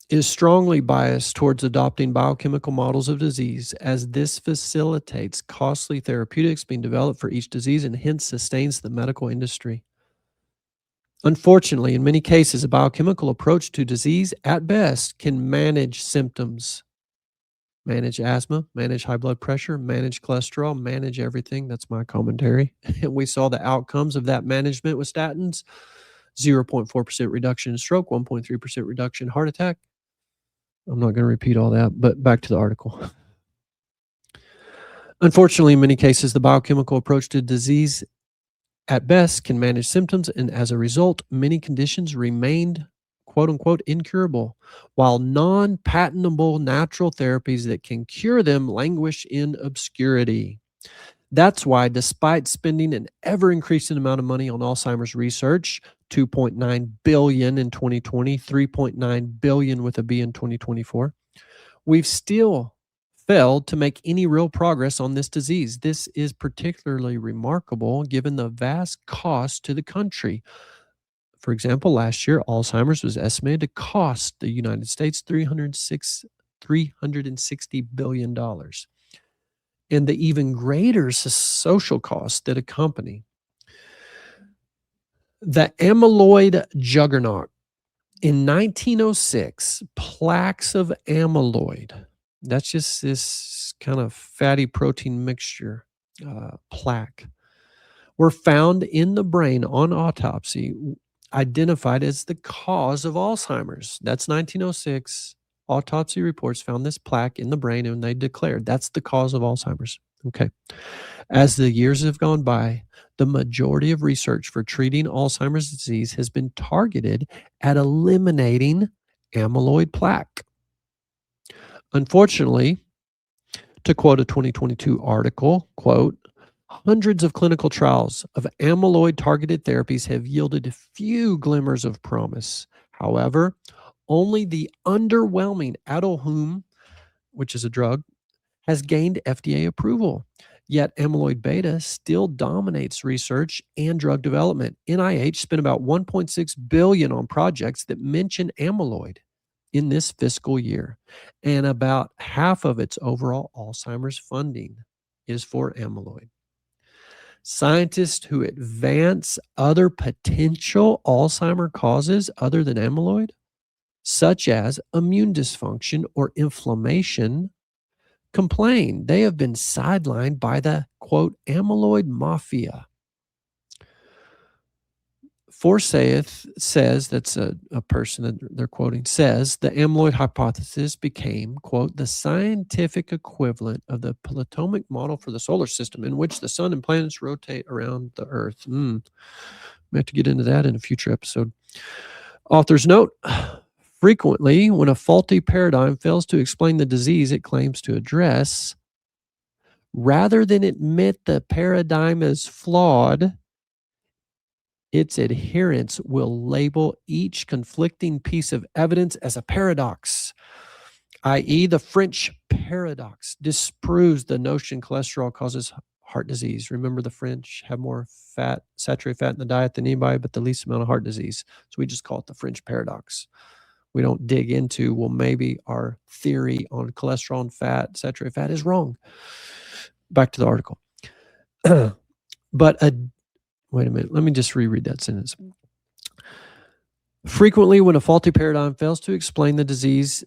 is strongly biased towards adopting biochemical models of disease, as this facilitates costly therapeutics being developed for each disease and hence sustains the medical industry. Unfortunately, in many cases, a biochemical approach to disease at best can manage symptoms, manage asthma, manage high blood pressure, manage cholesterol, manage everything. That's my commentary. And we saw the outcomes of that management with statins: 0.4% reduction in stroke, 1.3% reduction in heart attack. I'm not going to repeat all that, but back to the article. Unfortunately, in many cases, the biochemical approach to disease at best can manage symptoms, and as a result, many conditions remained quote unquote incurable, while non-patentable natural therapies that can cure them languish in obscurity. That's why, despite spending an ever-increasing amount of money on Alzheimer's research, $2.9 billion in 2020, $3.9 billion with a B in 2024, we've still failed to make any real progress on this disease. This is particularly remarkable given the vast cost to the country. For example, last year, Alzheimer's was estimated to cost the United States $360 billion. And the even greater social costs that accompany. The amyloid juggernaut. In 1906, plaques of amyloid, that's just this kind of fatty protein mixture, plaque, were found in the brain on autopsy, identified as the cause of Alzheimer's. That's 1906. Autopsy reports found this plaque in the brain, and they declared that's the cause of Alzheimer's. Okay. As the years have gone by, the majority of research for treating Alzheimer's disease has been targeted at eliminating amyloid plaque. Unfortunately, to quote a 2022 article, quote, hundreds of clinical trials of amyloid-targeted therapies have yielded few glimmers of promise. However, only the underwhelming Aduhelm, which is a drug, has gained FDA approval. Yet amyloid beta still dominates research and drug development. NIH spent about $1.6 billion on projects that mention amyloid in this fiscal year, and about half of its overall Alzheimer's funding is for amyloid. Scientists who advance other potential Alzheimer causes other than amyloid, such as immune dysfunction or inflammation, complain they have been sidelined by the, quote, amyloid mafia. Forsyth says, that's a person that they're quoting, says the amyloid hypothesis became, quote, the scientific equivalent of the Ptolemaic model for the solar system in which the sun and planets rotate around the earth. We have to get into that in a future episode. Author's note, frequently, when a faulty paradigm fails to explain the disease it claims to address, rather than admit the paradigm as flawed, its adherents will label each conflicting piece of evidence as a paradox, i.e., the French paradox disproves the notion cholesterol causes heart disease. Remember, the French have more fat, saturated fat in the diet than anybody, but the least amount of heart disease. So we just call it the French paradox. We don't dig into, well, maybe our theory on cholesterol and fat, saturated fat is wrong. Back to the article. Wait a minute. Let me just reread that sentence. Frequently, when a faulty paradigm fails to explain the disease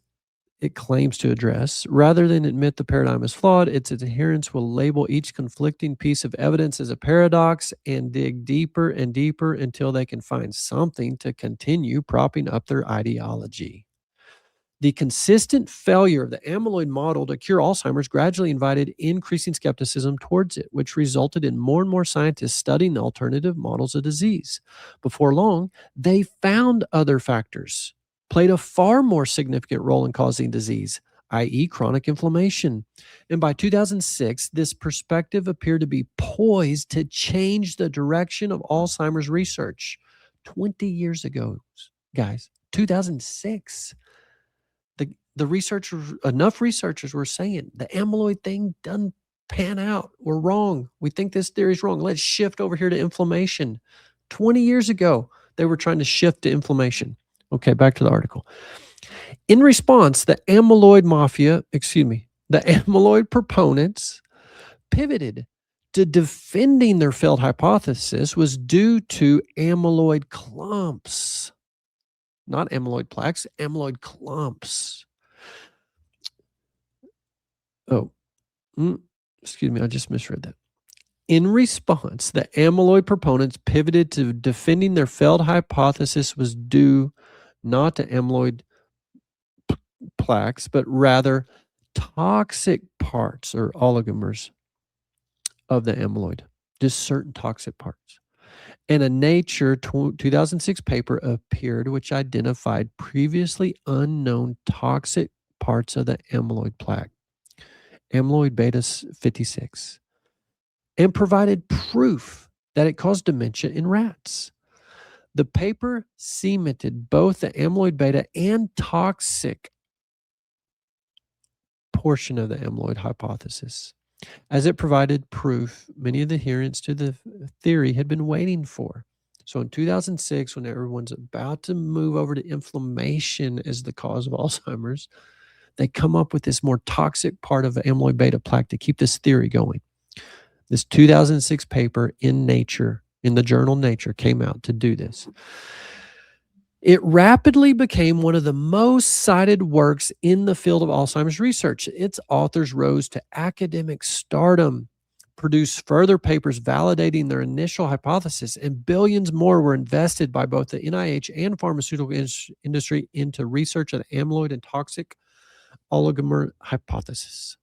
it claims to address, rather than admit the paradigm is flawed, its adherents will label each conflicting piece of evidence as a paradox and dig deeper and deeper until they can find something to continue propping up their ideology. The consistent failure of the amyloid model to cure Alzheimer's gradually invited increasing skepticism towards it, which resulted in more and more scientists studying the alternative models of disease. Before long, they found other factors played a far more significant role in causing disease, i.e., chronic inflammation. And by 2006, this perspective appeared to be poised to change the direction of Alzheimer's research. 20 years ago, guys, 2006. The researchers, enough researchers were saying the amyloid thing doesn't pan out. We're wrong. We think this theory is wrong. Let's shift over here to inflammation. 20 years ago, they were trying to shift to inflammation. Okay, back to the article. In response, the amyloid proponents pivoted to defending their failed hypothesis was due to amyloid clumps. Not amyloid plaques, amyloid clumps. Excuse me, I just misread that. In response, the amyloid proponents pivoted to defending their failed hypothesis was due not to amyloid plaques, but rather toxic parts or oligomers of the amyloid, just certain toxic parts. And a Nature 2006 paper appeared which identified previously unknown toxic parts of the amyloid plaque, amyloid beta 56, and provided proof that it caused dementia in rats. The paper cemented both the amyloid beta and toxic portion of the amyloid hypothesis, as it provided proof many of the adherents to the theory had been waiting for. So in 2006, when everyone's about to move over to inflammation as the cause of Alzheimer's, they come up with this more toxic part of the amyloid beta plaque to keep this theory going. This 2006 paper in Nature, in the journal Nature, came out to do this. It rapidly became one of the most cited works in the field of Alzheimer's research. Its authors rose to academic stardom, produced further papers validating their initial hypothesis, and billions more were invested by both the NIH and pharmaceutical industry into research of the amyloid and toxic oligomer hypothesis.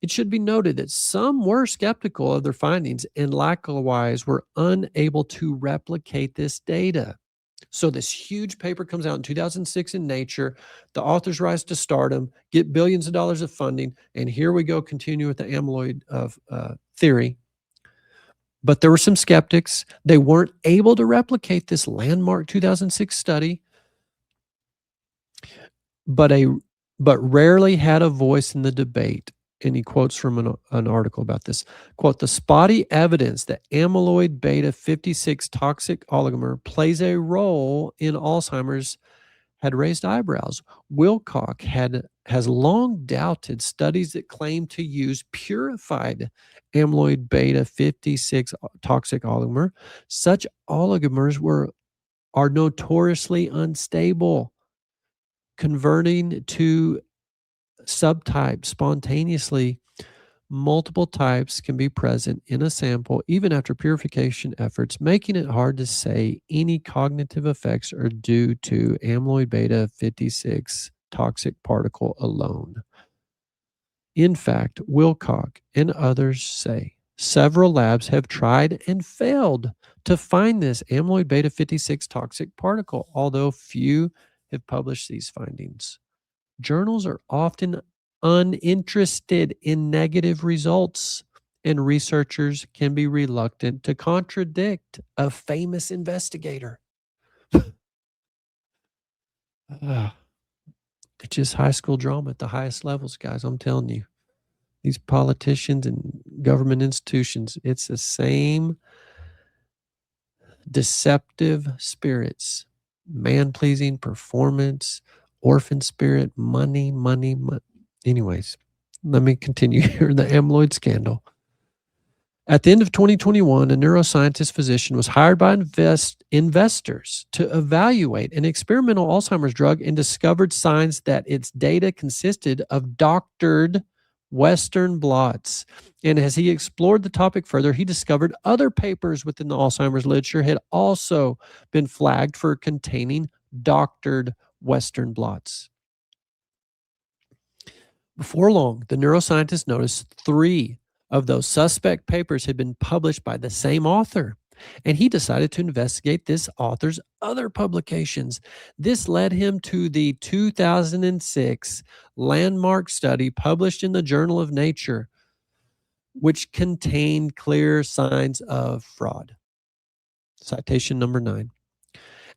It should be noted that some were skeptical of their findings and likewise were unable to replicate this data. So this huge paper comes out in 2006 in Nature. The authors rise to stardom, get billions of dollars of funding, and here we go, continue with the amyloid theory. But there were some skeptics. They weren't able to replicate this landmark 2006 study, but rarely had a voice in the debate. And he quotes from an article about this. Quote, the spotty evidence that amyloid beta 56 toxic oligomer plays a role in Alzheimer's had raised eyebrows. Wilcock has long doubted studies that claim to use purified amyloid beta 56 toxic oligomer. Such oligomers are notoriously unstable, converting to subtypes spontaneously. Multiple types can be present in a sample even after purification efforts, making it hard to say any cognitive effects are due to amyloid beta 56 toxic particle alone. In fact, Wilcock and others say several labs have tried and failed to find this amyloid beta 56 toxic particle, although few have published these findings. Journals are often uninterested in negative results, and researchers can be reluctant to contradict a famous investigator. It's just high school drama at the highest levels, guys. I'm telling you. These politicians and government institutions, it's the same deceptive spirits, man-pleasing, performance, orphan spirit, money, money, money. Anyways, let me continue here. The amyloid scandal. At the end of 2021, a neuroscientist physician was hired by investors to evaluate an experimental Alzheimer's drug and discovered signs that its data consisted of doctored Western blots. And as he explored the topic further, he discovered other papers within the Alzheimer's literature had also been flagged for containing doctored Western blots. Before long, the neuroscientist noticed 3 of those suspect papers had been published by the same author, and he decided to investigate this author's other publications. This led him to the 2006 landmark study published in the Journal of Nature, which contained clear signs of fraud. Citation number 9.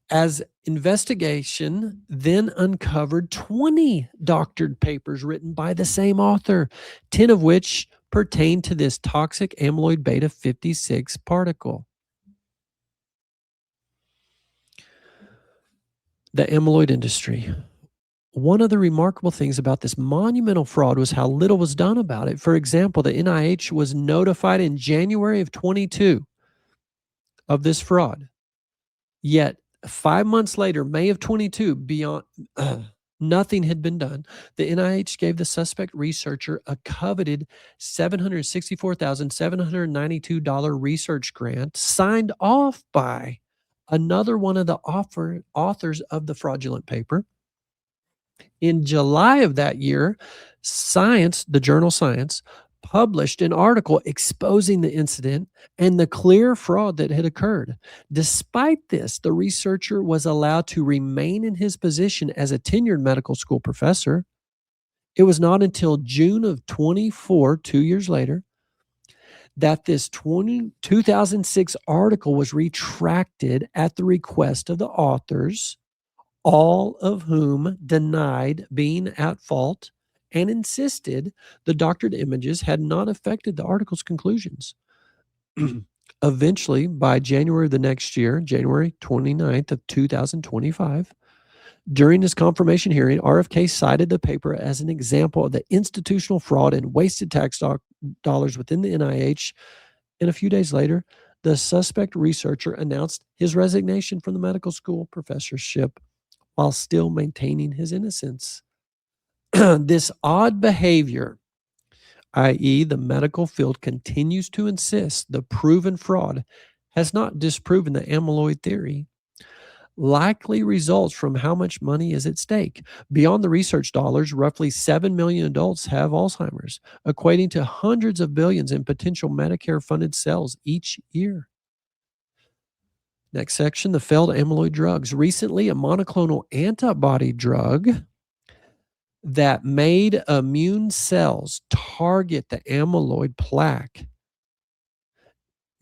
As investigation then uncovered 20 doctored papers written by the same author, 10 of which pertain to this toxic amyloid beta 56 particle. The amyloid industry. One of the remarkable things about this monumental fraud was how little was done about it. For example, the NIH was notified in January of 22 of this fraud. Yet 5 months later, May of 22, beyond nothing had been done. The NIH gave the suspect researcher a coveted $764,792 research grant signed off by another one of the authors of the fraudulent paper. In July of that year, Science, the journal Science, published an article exposing the incident and the clear fraud that had occurred. Despite this, the researcher was allowed to remain in his position as a tenured medical school professor. It was not until June of 24, 2 years later, that this 2006 article was retracted at the request of the authors, all of whom denied being at fault and insisted the doctored images had not affected the article's conclusions. Eventually, by January of the next year, January 29th of 2025, during his confirmation hearing, RFK cited the paper as an example of the institutional fraud and wasted tax dollars within the NIH. And a few days later, the suspect researcher announced his resignation from the medical school professorship while still maintaining his innocence. This odd behavior, i.e., the medical field continues to insist the proven fraud has not disproven the amyloid theory, likely results from how much money is at stake. Beyond the research dollars, roughly 7 million adults have Alzheimer's, equating to hundreds of billions in potential Medicare-funded sales each year. Next section, the failed amyloid drugs. Recently, a monoclonal antibody drug that made immune cells target the amyloid plaque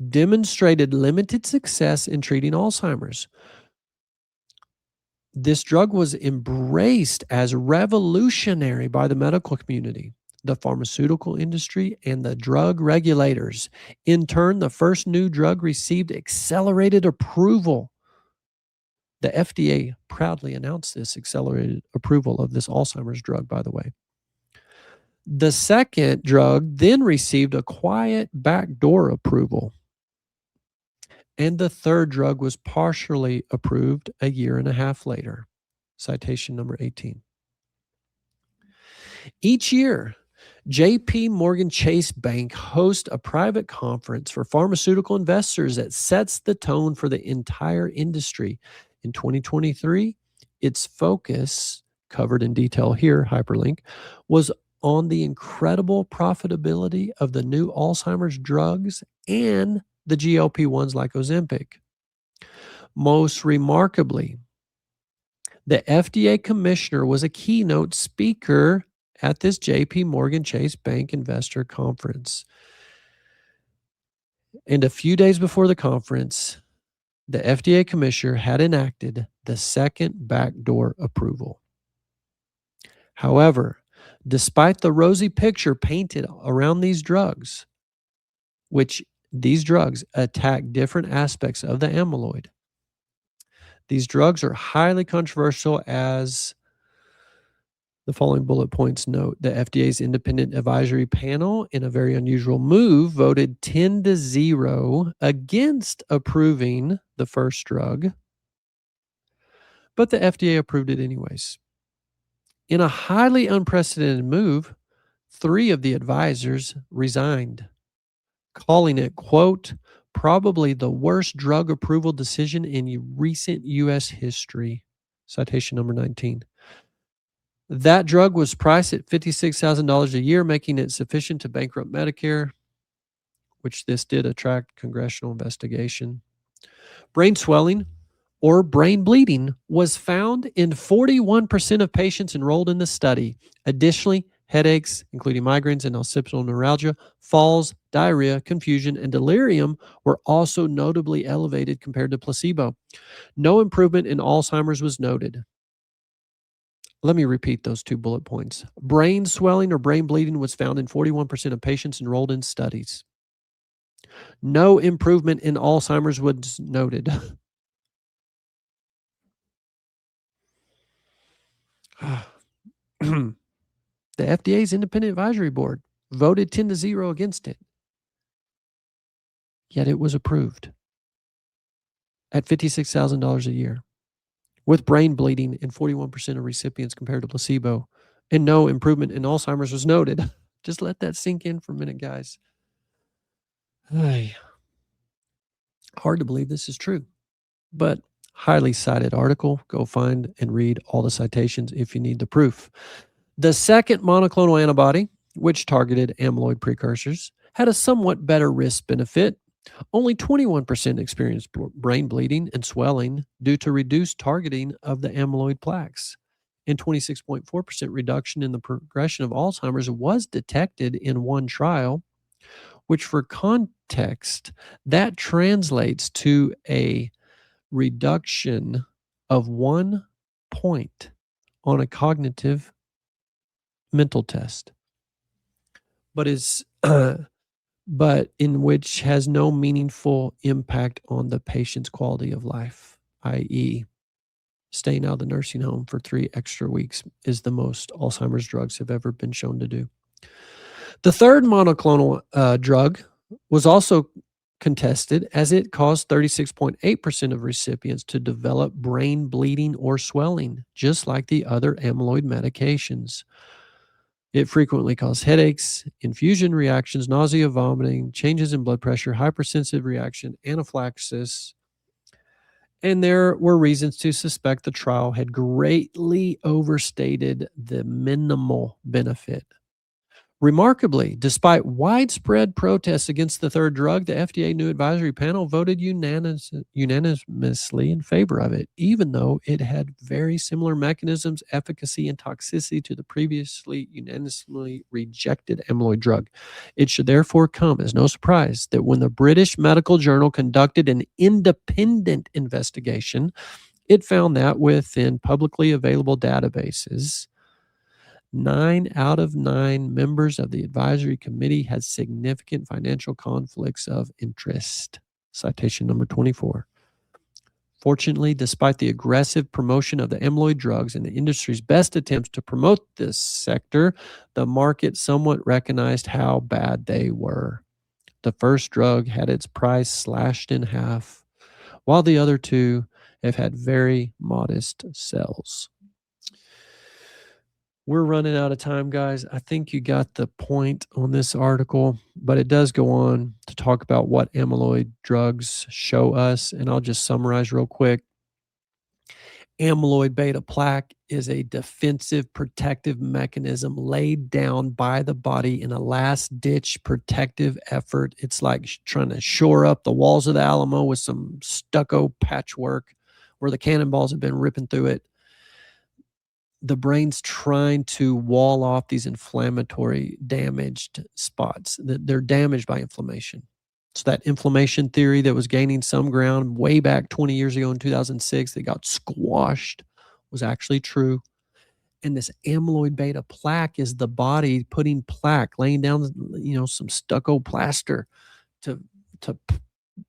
demonstrated limited success in treating Alzheimer's. This drug was embraced as revolutionary by the medical community, the pharmaceutical industry, and the drug regulators. In turn, the first new drug received accelerated approval. The FDA proudly announced this accelerated approval of this Alzheimer's drug, by the way. The second drug then received a quiet backdoor approval. And the third drug was partially approved a year and a half later. Citation number 18. Each year, J.P. Morgan Chase Bank hosts a private conference for pharmaceutical investors that sets the tone for the entire industry. In 2023, its focus, covered in detail here, hyperlink, was on the incredible profitability of the new Alzheimer's drugs and the GLP-1s like Ozempic. Most remarkably, the FDA commissioner was a keynote speaker at this J.P. Morgan Chase Bank investor conference. And a few days before the conference, the FDA commissioner had enacted the second backdoor approval. However, Despite the rosy picture painted around these drugs, which these drugs attack different aspects of the amyloid. These drugs are highly controversial, as the following bullet points note. The FDA's independent advisory panel, in a very unusual move, voted 10-0 against approving the first drug, but the FDA approved it anyways. In a highly unprecedented move, 3 of the advisors resigned, calling it, quote, probably the worst drug approval decision in recent U.S. history. Citation number 19. That drug was priced at $56,000 a year, making it sufficient to bankrupt Medicare, which this did attract congressional investigation. Brain swelling or brain bleeding was found in 41% of patients enrolled in the study. Additionally, headaches, including migraines and occipital neuralgia, falls, diarrhea, confusion, and delirium were also notably elevated compared to placebo. No improvement in Alzheimer's was noted. Let me repeat those 2 bullet points. Brain swelling or brain bleeding was found in 41% of patients enrolled in studies. No improvement in Alzheimer's was noted. The FDA's independent advisory board voted 10-0 against it. Yet it was approved at $56,000 a year, with brain bleeding in 41% of recipients compared to placebo, and no improvement in Alzheimer's was noted. Just let that sink in for a minute, guys. Hard to believe this is true, but highly cited article. Go find and read all the citations if you need the proof. The second monoclonal antibody, which targeted amyloid precursors, had a somewhat better risk benefit. Only 21% experienced brain bleeding and swelling due to reduced targeting of the amyloid plaques. And 26.4% reduction in the progression of Alzheimer's was detected in one trial, which, for context, that translates to a reduction of 1 point on a cognitive mental test, but in which has no meaningful impact on the patient's quality of life, i.e., staying out of the nursing home for 3 extra weeks is the most Alzheimer's drugs have ever been shown to do. The third monoclonal drug was also contested, as it caused 36.8% of recipients to develop brain bleeding or swelling, just like the other amyloid medications. It frequently caused headaches, infusion reactions, nausea, vomiting, changes in blood pressure, hypersensitive reaction, anaphylaxis, and there were reasons to suspect the trial had greatly overstated the minimal benefit. Remarkably, despite widespread protests against the third drug, the FDA new advisory panel voted unanimously in favor of it, even though it had very similar mechanisms, efficacy, and toxicity to the previously unanimously rejected amyloid drug. It should therefore come as no surprise that when the British Medical Journal conducted an independent investigation, it found that within publicly available databases, 9 out of 9 members of the advisory committee had significant financial conflicts of interest. Citation number 24. Fortunately, despite the aggressive promotion of the amyloid drugs and the industry's best attempts to promote this sector, the market somewhat recognized how bad they were. The first drug had its price slashed in half, while the other 2 have had very modest sales. We're running out of time, guys. I think you got the point on this article, but it does go on to talk about what amyloid drugs show us, and I'll just summarize real quick. Amyloid beta plaque is a defensive protective mechanism laid down by the body in a last-ditch protective effort. It's like trying to shore up the walls of the Alamo with some stucco patchwork where the cannonballs have been ripping through it. The brain's trying to wall off these inflammatory damaged spots. They're damaged by inflammation. So that inflammation theory that was gaining some ground way back 20 years ago in 2006 that got squashed was actually true. And this amyloid beta plaque is the body putting plaque, laying down, some stucco plaster to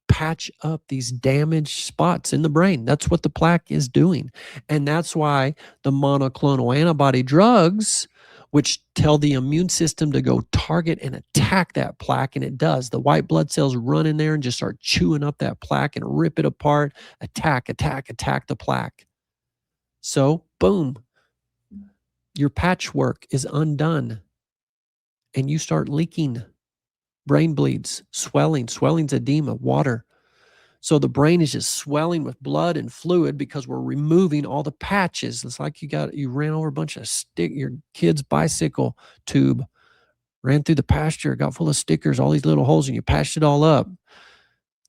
patch up these damaged spots in the brain. That's what the plaque is doing. And that's why the monoclonal antibody drugs, which tell the immune system to go target and attack that plaque, and it does. The white blood cells run in there and just start chewing up that plaque and rip it apart, attack the plaque. So, boom, your patchwork is undone and you start leaking. Brain bleeds, swelling's edema, water. So the brain is just swelling with blood and fluid because we're removing all the patches. It's like you ran over a bunch of your kid's bicycle tube, ran through the pasture, got full of stickers, all these little holes, and you patched it all up.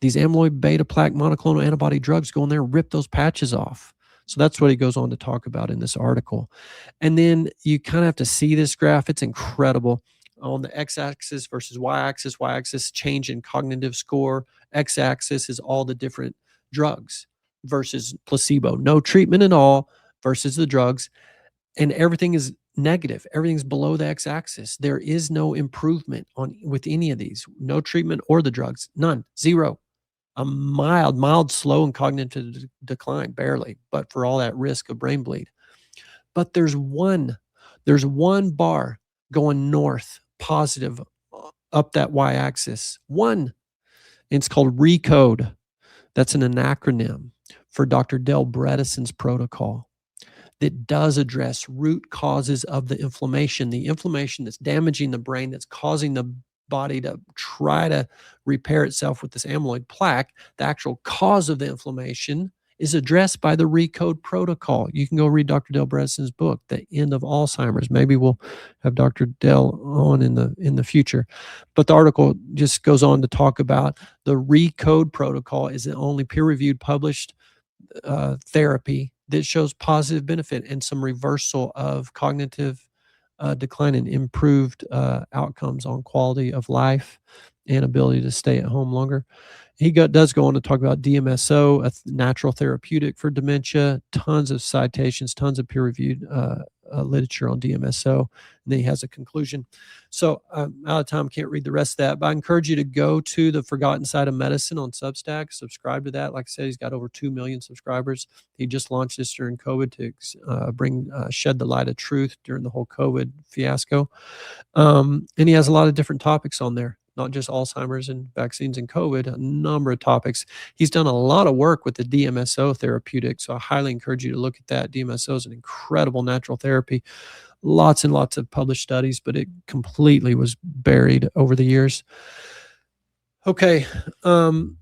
These amyloid beta plaque monoclonal antibody drugs go in there and rip those patches off. So that's what he goes on to talk about in this article. And then you kind of have to see this graph. It's incredible. On the x-axis versus y-axis change in cognitive score. X-axis is all the different drugs versus placebo. No treatment at all versus the drugs. And everything is negative. Everything's below the x-axis. There is no improvement with any of these. No treatment or the drugs. None. Zero. A mild, slow and cognitive decline, barely, but for all that risk of brain bleed. But there's one bar going north, positive, up that y-axis. One. And it's called RECODE. That's an acronym for Dr. Del Bredesen's protocol that does address root causes of the inflammation that's damaging the brain, that's causing the body to try to repair itself with this amyloid plaque. The actual cause of the inflammation is addressed by the RECODE protocol. You can go read Dr. Del Bredesen's book, The End of Alzheimer's. Maybe we'll have Dr. Del on in the future. But the article just goes on to talk about the RECODE protocol is the only peer-reviewed published therapy that shows positive benefit and some reversal of cognitive decline and improved outcomes on quality of life and ability to stay at home longer. He does go on to talk about DMSO, a natural therapeutic for dementia, tons of citations, tons of peer-reviewed literature on DMSO. And then he has a conclusion. So I'm out of time, can't read the rest of that, but I encourage you to go to the Forgotten Side of Medicine on Substack, subscribe to that. Like I said, he's got over 2 million subscribers. He just launched this during COVID to shed the light of truth during the whole COVID fiasco. And he has a lot of different topics on there, not just Alzheimer's and vaccines and COVID, a number of topics. He's done a lot of work with the DMSO therapeutic, so I highly encourage you to look at that. DMSO is an incredible natural therapy. Lots and lots of published studies, but it completely was buried over the years. Okay. Hope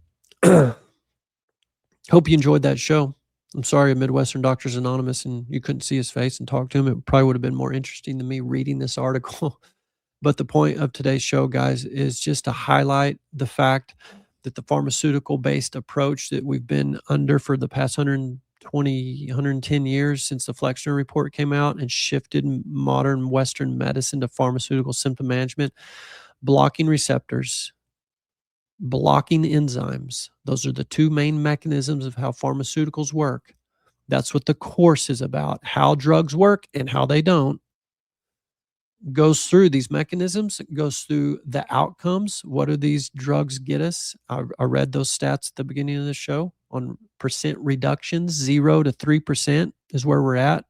you enjoyed that show. I'm sorry, Midwestern Doctors Anonymous, and you couldn't see his face and talk to him. It probably would have been more interesting than me reading this article. But the point of today's show, guys, is just to highlight the fact that the pharmaceutical-based approach that we've been under for the past 120, 110 years since the Flexner report came out and shifted modern Western medicine to pharmaceutical symptom management, blocking receptors, blocking enzymes. Those are the two main mechanisms of how pharmaceuticals work. That's what the course is about, how drugs work and how they don't. Goes through these mechanisms, goes through the outcomes. What do these drugs get us? I read those stats at the beginning of the show on percent reductions. 0 to 3% is where we're at.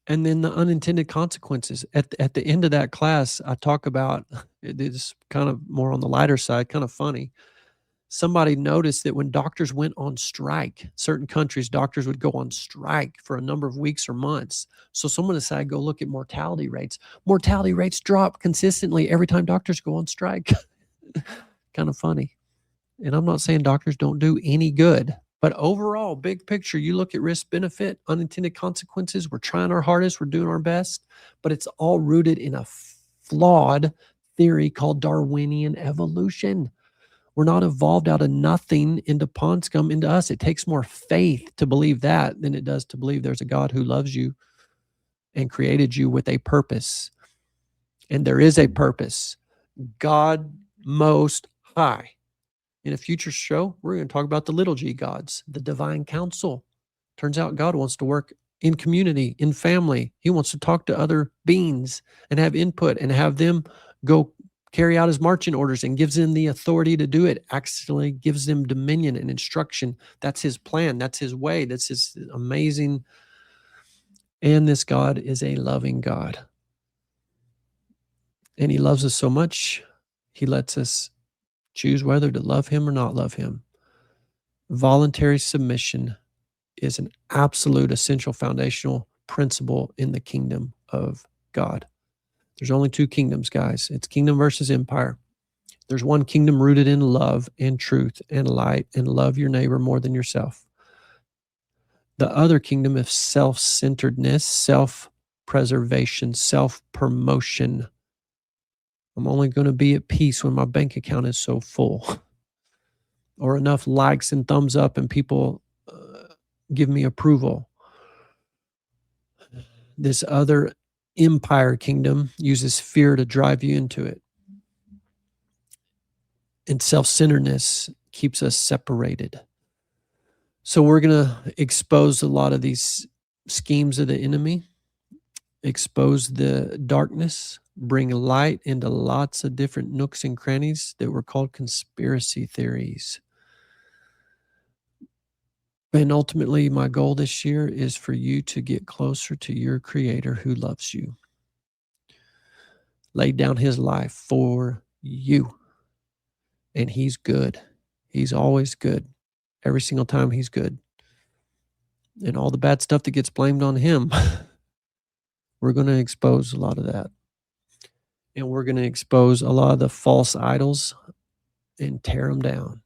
And then the unintended consequences. At the end of that class, I talk about, it is kind of more on the lighter side, kind of funny. Somebody noticed that when doctors went on strike, certain countries, doctors would go on strike for a number of weeks or months. So someone decided to go look at mortality rates. Mortality rates drop consistently every time doctors go on strike. Kind of funny. And I'm not saying doctors don't do any good, but overall, big picture, you look at risk benefit, unintended consequences. We're trying our hardest. We're doing our best, but it's all rooted in a flawed theory called Darwinian evolution. We're not evolved out of nothing into pond scum into us. It takes more faith to believe that than it does to believe there's a God who loves you and created you with a purpose. And there is a purpose. God Most High. In a future show, we're going to talk about the little g gods, the divine council. Turns out God wants to work in community, in family. He wants to talk to other beings and have input and have them go carry out his marching orders, and gives them the authority to do it. Actually gives them dominion and instruction. That's his plan. That's his way. That's his amazing. And this God is a loving God. And he loves us so much, he lets us choose whether to love him or not love him. Voluntary submission is an absolute essential foundational principle in the kingdom of God. There's only two kingdoms, guys. It's kingdom versus empire. There's one kingdom rooted in love and truth and light, and love your neighbor more than yourself. The other kingdom is self-centeredness, self-preservation, self-promotion. I'm only going to be at peace when my bank account is so full, or enough likes and thumbs up and people give me approval. This other empire kingdom uses fear to drive you into it. And self-centeredness keeps us separated. So we're going to expose a lot of these schemes of the enemy, expose the darkness, bring light into lots of different nooks and crannies that were called conspiracy theories. And ultimately, my goal this year is for you to get closer to your Creator who loves you, laid down his life for you. And he's good. He's always good. Every single time he's good. And all the bad stuff that gets blamed on him, we're going to expose a lot of that. And we're going to expose a lot of the false idols and tear them down.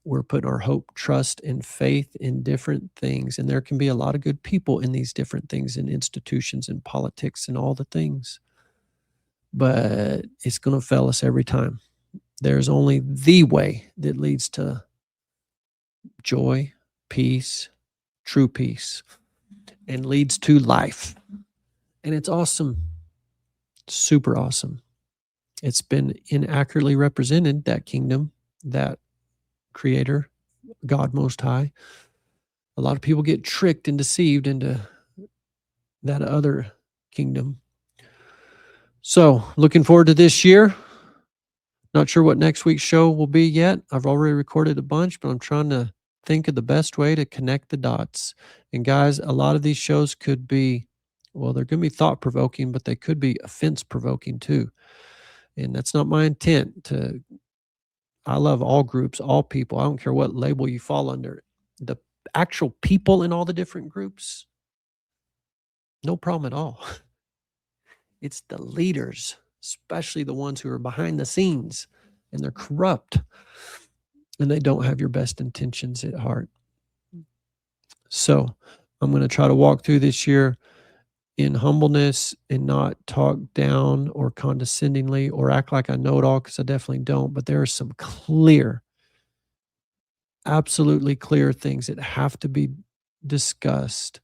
We're putting our hope, trust, and faith in different things. And there can be a lot of good people in these different things, in institutions and politics and all the things. But it's going to fail us every time. There's only the way that leads to joy, peace, true peace, and leads to life. And it's awesome. Super awesome. It's been inaccurately represented, that kingdom, that Creator, God Most High. A lot of people get tricked and deceived into that other kingdom. So, looking forward to this year. Not sure what next week's show will be yet. I've already recorded a bunch, but I'm trying to think of the best way to connect the dots. And guys, a lot of these shows could be, well, they're going to be thought-provoking, but they could be offense-provoking too. And that's not my intent. I love all groups, all people. I don't care what label you fall under. The actual people in all the different groups, no problem at all. It's the leaders, especially the ones who are behind the scenes, and they're corrupt, and they don't have your best intentions at heart. So I'm going to try to walk through this year in humbleness and not talk down or condescendingly or act like I know it all, because I definitely don't. But there are some clear, absolutely clear things that have to be discussed,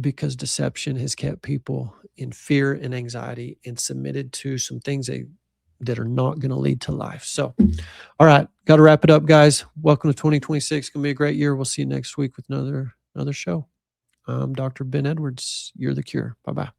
because deception has kept people in fear and anxiety and submitted to some things that are not going to lead to life. So, all right, got to wrap it up, guys. Welcome to 2026. It's going to be a great year. We'll see you next week with another show. I'm Dr. Ben Edwards. You're the cure. Bye-bye.